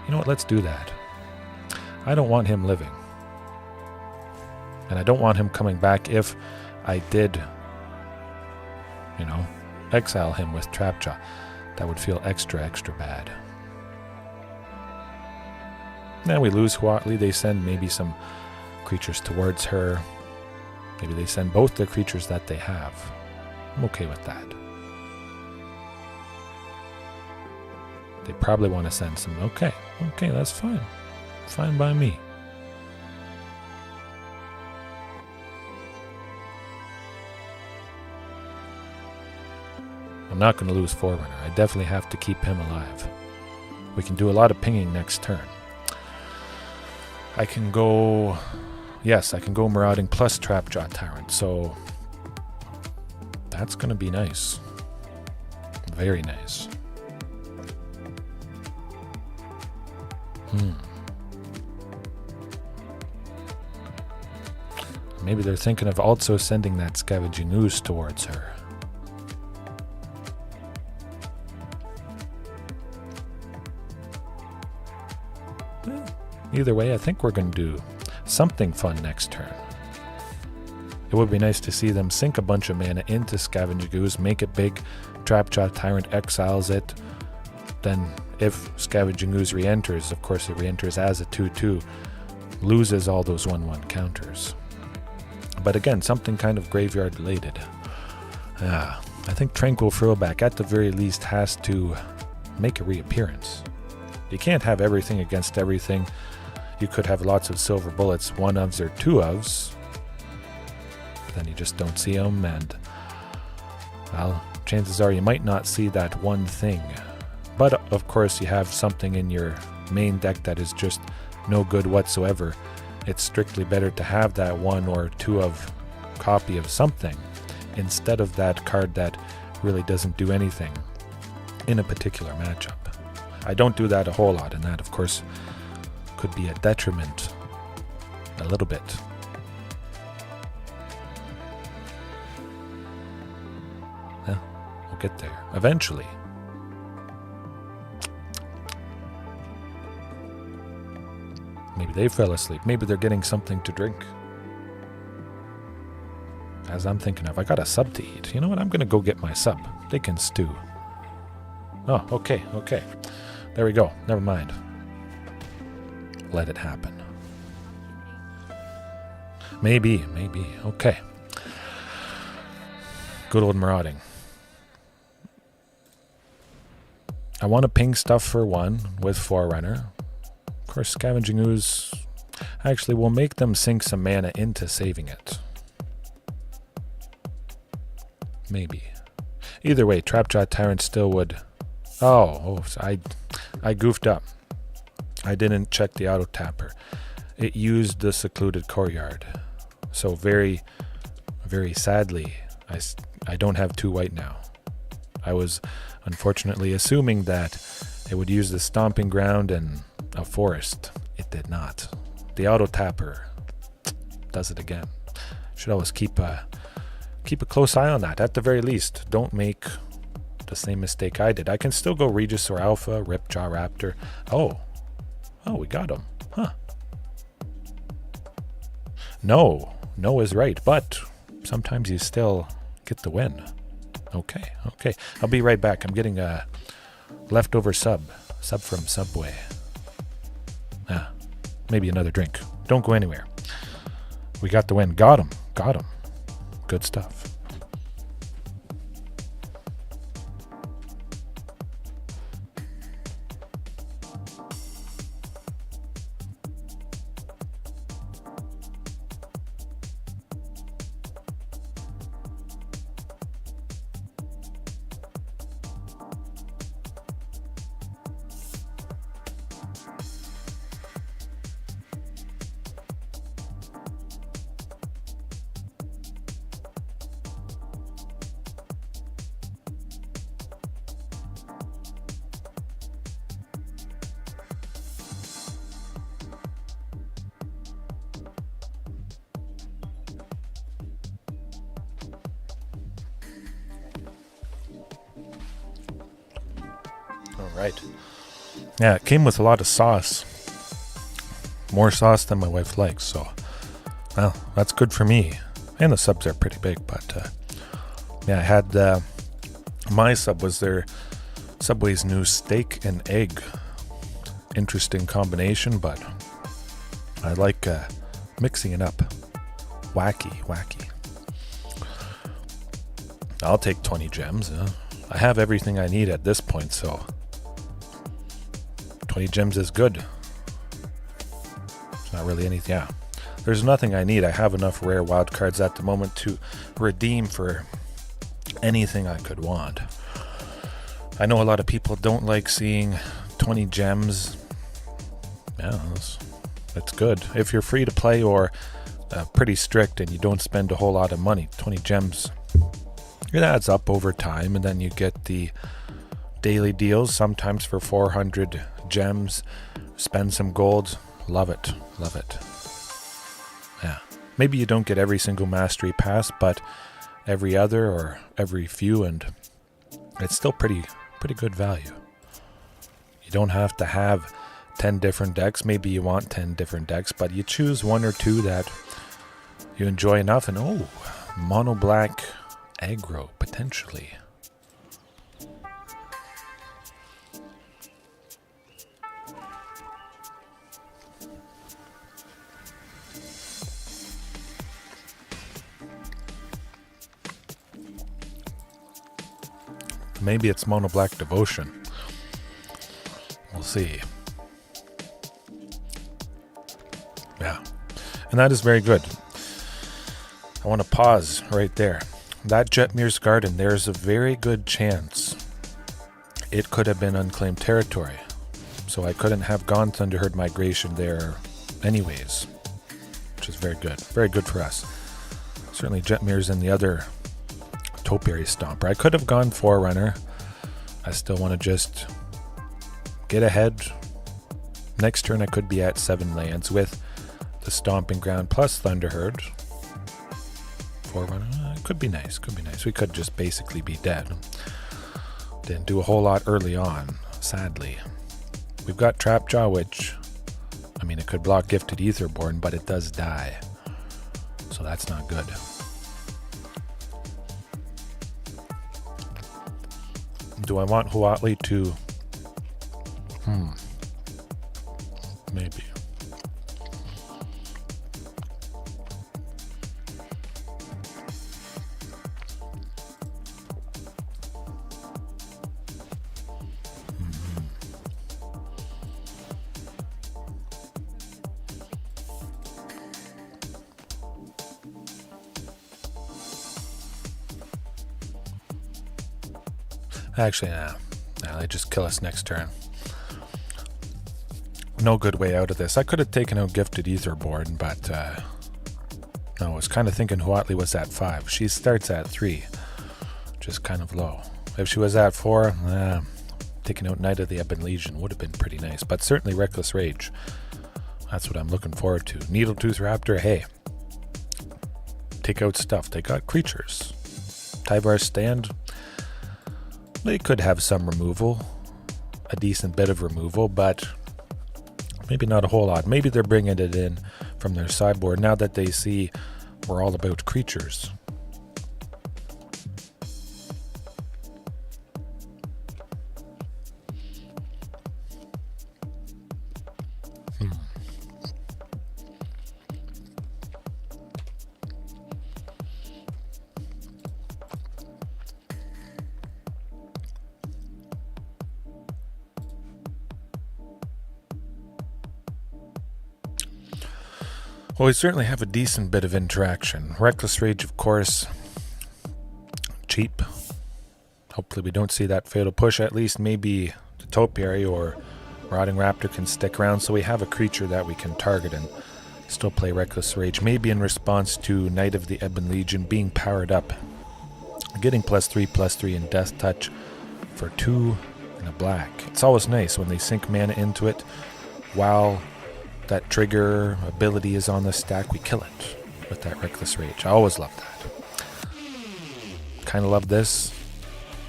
You know what, let's do that. I don't want him living. And I don't want him coming back if I did, you know, exile him with Trapjaw. That would feel extra, extra bad. Now we lose Huatli. They send maybe some creatures towards her. Maybe they send both the creatures that they have. I'm okay with that. They probably want to send some. Okay, okay, that's fine. Fine by me. I'm not going to lose Forerunner. I definitely have to keep him alive. We can do a lot of pinging next turn. I can go... Yes, I can go Marauding plus Trapjaw Tyrant, so that's going to be nice. Very nice. Maybe they're thinking of also sending that Scavenging Ooze towards her. Either way, I think we're going to do something fun next turn. It would be nice to see them sink a bunch of mana into Scavenging Ooze, make it big, Trapjaw Tyrant exiles it, then if Scavenging Ooze re-enters, of course it re-enters as a 2/2, loses all those 1/1 counters. But again, something kind of graveyard related. I think Tranquil Throwback at the very least has to make a reappearance. You can't have everything against everything. You could have lots of silver bullets, 1-ofs or 2-ofs. Then you just don't see them, and well, chances are you might not see that one thing. But of course you have something in your main deck that is just no good whatsoever. It's strictly better to have that 1 or 2-of copy of something instead of that card that really doesn't do anything in a particular matchup. I don't do that a whole lot, and that of course could be a detriment a little bit. Well, we'll get there eventually. Maybe they fell asleep. Maybe they're getting something to drink. As I'm thinking of, I got a sub to eat. You know what? I'm going to go get my sub. They can stew. Oh, okay, okay. There we go. Never mind. Let it happen. Maybe. Okay. Good old Marauding. I want to ping stuff for 1 with Forerunner. Of course, Scavenging Ooze actually will make them sink some mana into saving it. Maybe. Either way, Trapjaw Tyrant still would... Oh, I goofed up. I didn't check the auto tapper. It used the secluded courtyard. So very, very sadly, I don't have 2 white now. I was unfortunately assuming that it would use the stomping ground and a forest. It did not. The auto tapper does it again. Should always keep a close eye on that. At the very least, don't make the same mistake I did. I can still go Regisaur Alpha, Ripjaw Raptor. Oh, we got him. Huh. No is right, but sometimes you still get the win. Okay. I'll be right back. I'm getting a leftover sub from Subway. Maybe another drink. Don't go anywhere. We got the win. Got him. Good stuff. Right. Yeah, it came with a lot of sauce. More sauce than my wife likes, so well, that's good for me. And the subs are pretty big, but yeah, I had my sub was their Subway's new steak and egg. Interesting combination, but I like mixing it up. Wacky. I'll take 20 gems. I have everything I need at this point, so 20 gems is good. It's not really anything. Yeah, there's nothing I need. I have enough rare wild cards at the moment to redeem for anything I could want. I know a lot of people don't like seeing 20 gems. Yeah, it's good. If you're free to play or pretty strict and you don't spend a whole lot of money, 20 gems, it adds up over time, and then you get the daily deals, sometimes for 400 gems. Spend some gold. Love it. Yeah. Maybe you don't get every single mastery pass, but every other or every few, and it's still pretty good value. You don't have to have 10 different decks. Maybe you want 10 different decks, but you choose 1 or 2 that you enjoy enough, and mono black aggro potentially. Maybe it's mono black devotion. We'll see. Yeah, and that is very good. I want to pause right there. That Jetmir's Garden, there's a very good chance it could have been unclaimed territory. So I couldn't have gone Thunderherd Migration there anyways, which is very good. Very good for us. Certainly Jetmir's in the other Topiary Stomper. I could have gone Forerunner. I still want to just get ahead. Next turn I could be at 7 lands with the Stomping Ground plus Thunderherd. Forerunner, could be nice. We could just basically be dead. Didn't do a whole lot early on, sadly. We've got Trapjaw, which, I mean, it could block Gifted Aetherborn, but it does die. So that's not good. Do I want Huatli to... Maybe. Actually, nah. Nah, they just kill us next turn. No good way out of this. I could have taken out Gifted Etherborn, but no, I was kind of thinking Huatli was at 5. She starts at 3, just kind of low. If she was at 4, taking out Knight of the Ebon Legion would have been pretty nice, but certainly Reckless Rage. That's what I'm looking forward to. Needletooth Raptor, hey. Take out stuff. Take out creatures. Tyvar stand. They could have some removal. A decent bit of removal, but maybe not a whole lot. Maybe they're bringing it in from their sideboard now that they see we're all about creatures. Well, we certainly have a decent bit of interaction. Reckless Rage, of course, cheap. Hopefully we don't see that fatal push. At least maybe the Topiary or Marauding Raptor can stick around so we have a creature that we can target and still play Reckless Rage. Maybe in response to Knight of the Ebon Legion being powered up. Getting +3/+3 in Death Touch for 2 and a black. It's always nice when they sink mana into it while that trigger ability is on the stack. We kill it with that Reckless Rage. I always love that. Kind of love this.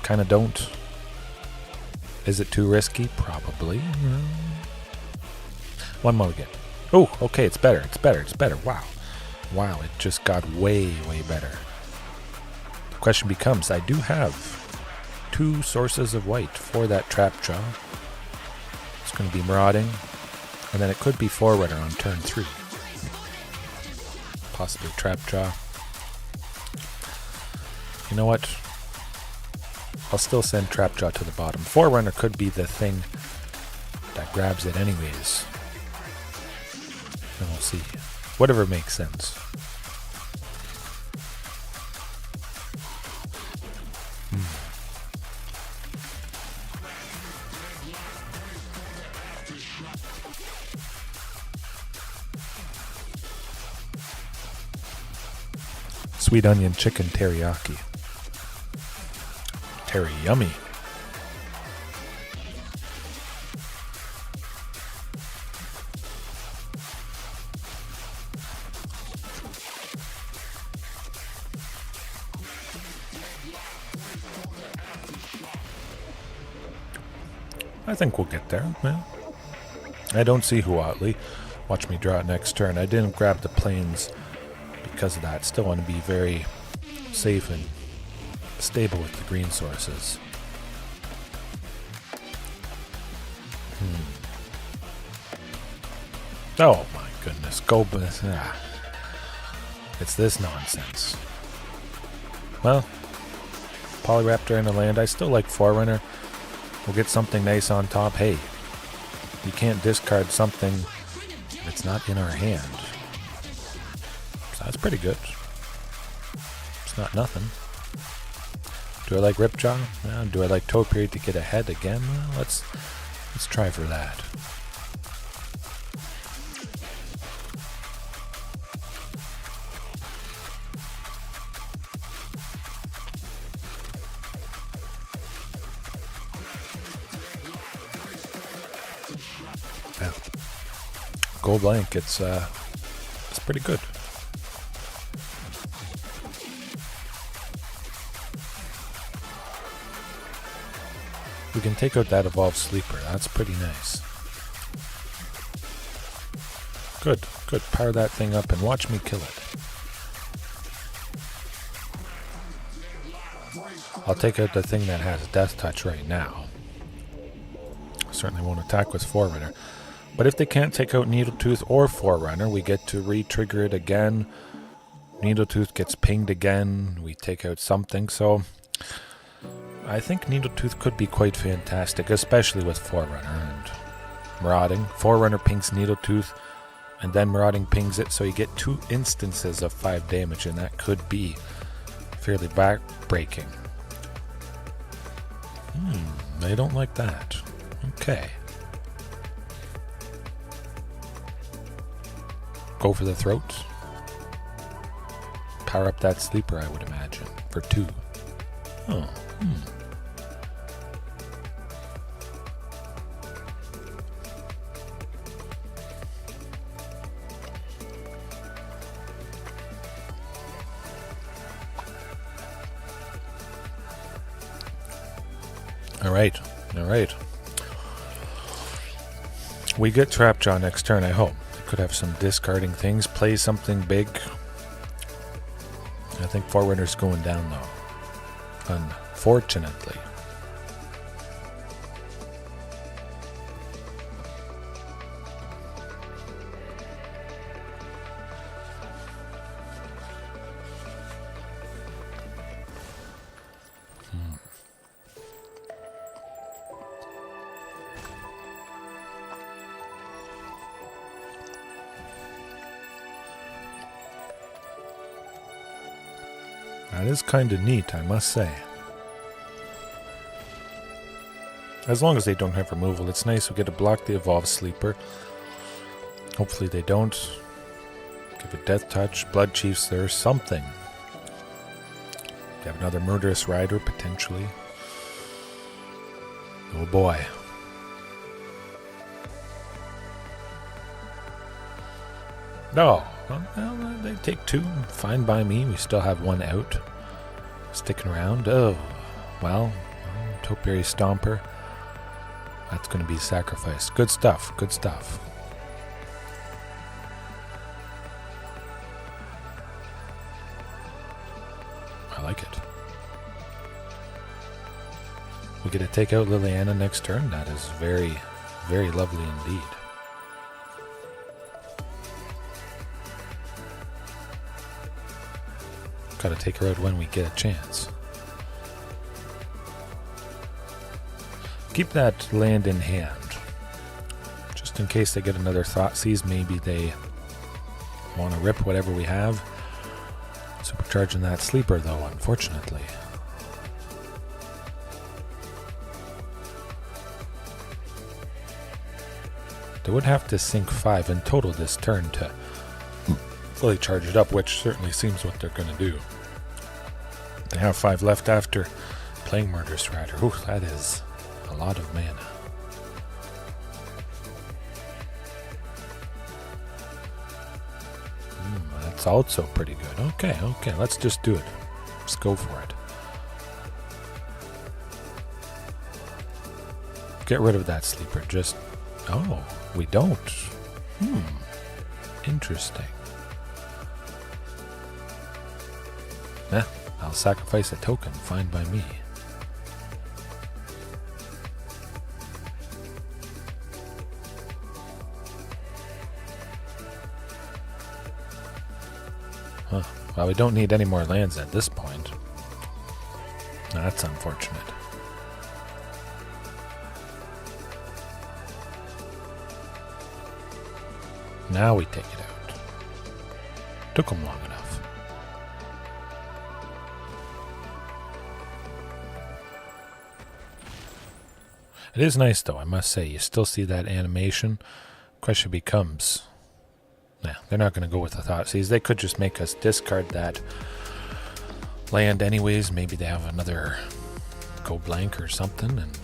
Kind of don't. Is it too risky? Probably. One mulligan. Oh, okay, it's better. It's better. It's better. Wow. Wow, it just got way, way better. The question becomes, I do have 2 sources of white for that Trapjaw. It's going to be Marauding. And then it could be Forerunner on turn 3. Possibly Trapjaw. You know what? I'll still send Trapjaw to the bottom. Forerunner could be the thing that grabs it anyways. And we'll see. Whatever makes sense. Sweet onion chicken teriyaki. Terry yummy. I think we'll get there. Yeah. I don't see Huatli. Watch me draw it next turn. I didn't grab the plains because of that. Still want to be very safe and stable with the green sources. Oh my goodness. Go. It's this nonsense. Well, Polyraptor in the land. I still like Forerunner. We'll get something nice on top. Hey, you can't discard something that's not in our hand. So that's pretty good. It's not nothing. Do I like Ripjaw? Do I like Topiary to get ahead again? Well, let's try for that. Gold blank, it's pretty good. We can take out that Evolved Sleeper. That's pretty nice. Good, good. Power that thing up and watch me kill it. I'll take out the thing that has Death Touch right now. Certainly won't attack with Forerunner. But if they can't take out Needletooth or Forerunner, we get to re-trigger it again. Needletooth gets pinged again. We take out something. So I think Needletooth could be quite fantastic, especially with Forerunner and Marauding. Forerunner pings Needletooth, and then Marauding pings it, so you get 2 instances of 5 damage, and that could be fairly back-breaking. They don't like that. Okay. Go for the throat. Power up that sleeper, I would imagine, for 2. Oh, All right. We get Trapjaw next turn, I hope. Could have some discarding things, play something big. I think Forerunner's going down though, unfortunately. That is kind of neat, I must say. As long as they don't have removal, it's nice. We get to block the Evolved Sleeper. Hopefully they don't. Give a Death Touch, Blood Chiefs there, something. You have another Murderous Rider, potentially. Oh boy. No. Well, they take 2. Fine by me. We still have 1 out. Sticking around. Oh, well, Topiary Stomper. That's going to be sacrificed. Good stuff. Good stuff. I like it. We get to take out Liliana next turn. That is very, very lovely indeed. Gotta take her out when we get a chance. Keep that land in hand. Just in case they get another Thoughtseize, maybe they want to rip whatever we have. Supercharging that sleeper though, unfortunately. They would have to sink 5 in total this turn to fully charge it up, which certainly seems what they're going to do. They have 5 left after playing Murderous Rider. Ooh, that is a lot of mana. That's also pretty good. Okay, let's just do it. Let's go for it. Get rid of that sleeper. Just... oh, we don't. Interesting. I'll sacrifice a token, fine by me. Well, we don't need any more lands at this point. That's unfortunate. Now we take it out. Took them long enough. It is nice, though, I must say. You still see that animation. Question becomes... nah, they're not going to go with the Thoughtseize. They could just make us discard that land anyways. Maybe they have another go blank or something, and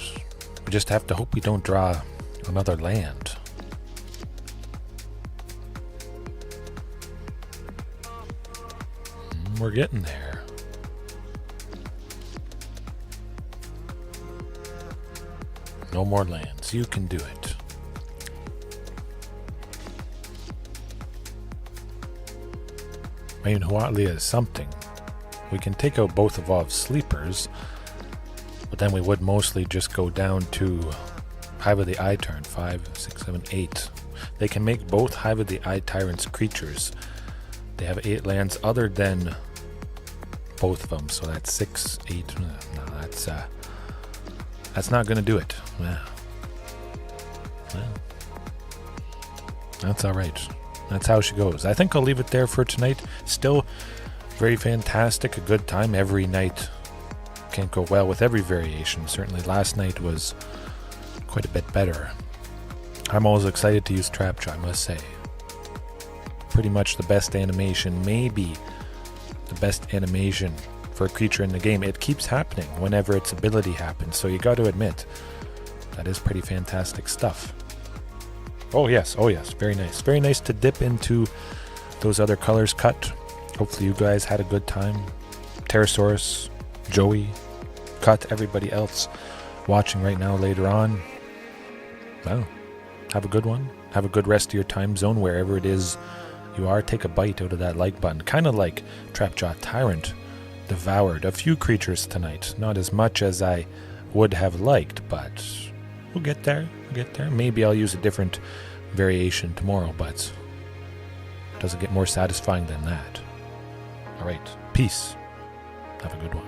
we just have to hope we don't draw another land. We're getting there. No more lands. You can do it. I mean, Huatli is something. We can take out both Evolved Sleepers, but then we would mostly just go down to Hive of the Eye turn. 5, 6, 7, 8. They can make both Hive of the Eye Tyrants creatures. They have 8 lands other than both of them, so that's 6, 8. No, that's not going to do it. Well, that's all right. That's how she goes. I think I'll leave it there for tonight. Still very fantastic, a good time every night. can't go well with every variation. Certainly last night was quite a bit better. I'm always excited to use Trapjaw, I must say. Pretty much the best animation, maybe the best animation for a creature in the game. It keeps happening whenever its ability happens, so you got to admit, that is pretty fantastic stuff. Oh yes, very nice. Very nice to dip into those other colors cut. Hopefully you guys had a good time. Pterosaurus, Joey, Cut, everybody else watching right now later on. Well, have a good one. Have a good rest of your time zone wherever it is you are. Take a bite out of that like button. Kind of like Trapjaw Tyrant devoured a few creatures tonight. Not as much as I would have liked, but we'll get there. Maybe I'll use a different variation tomorrow, but doesn't get more satisfying than that. Alright, peace. Have a good one.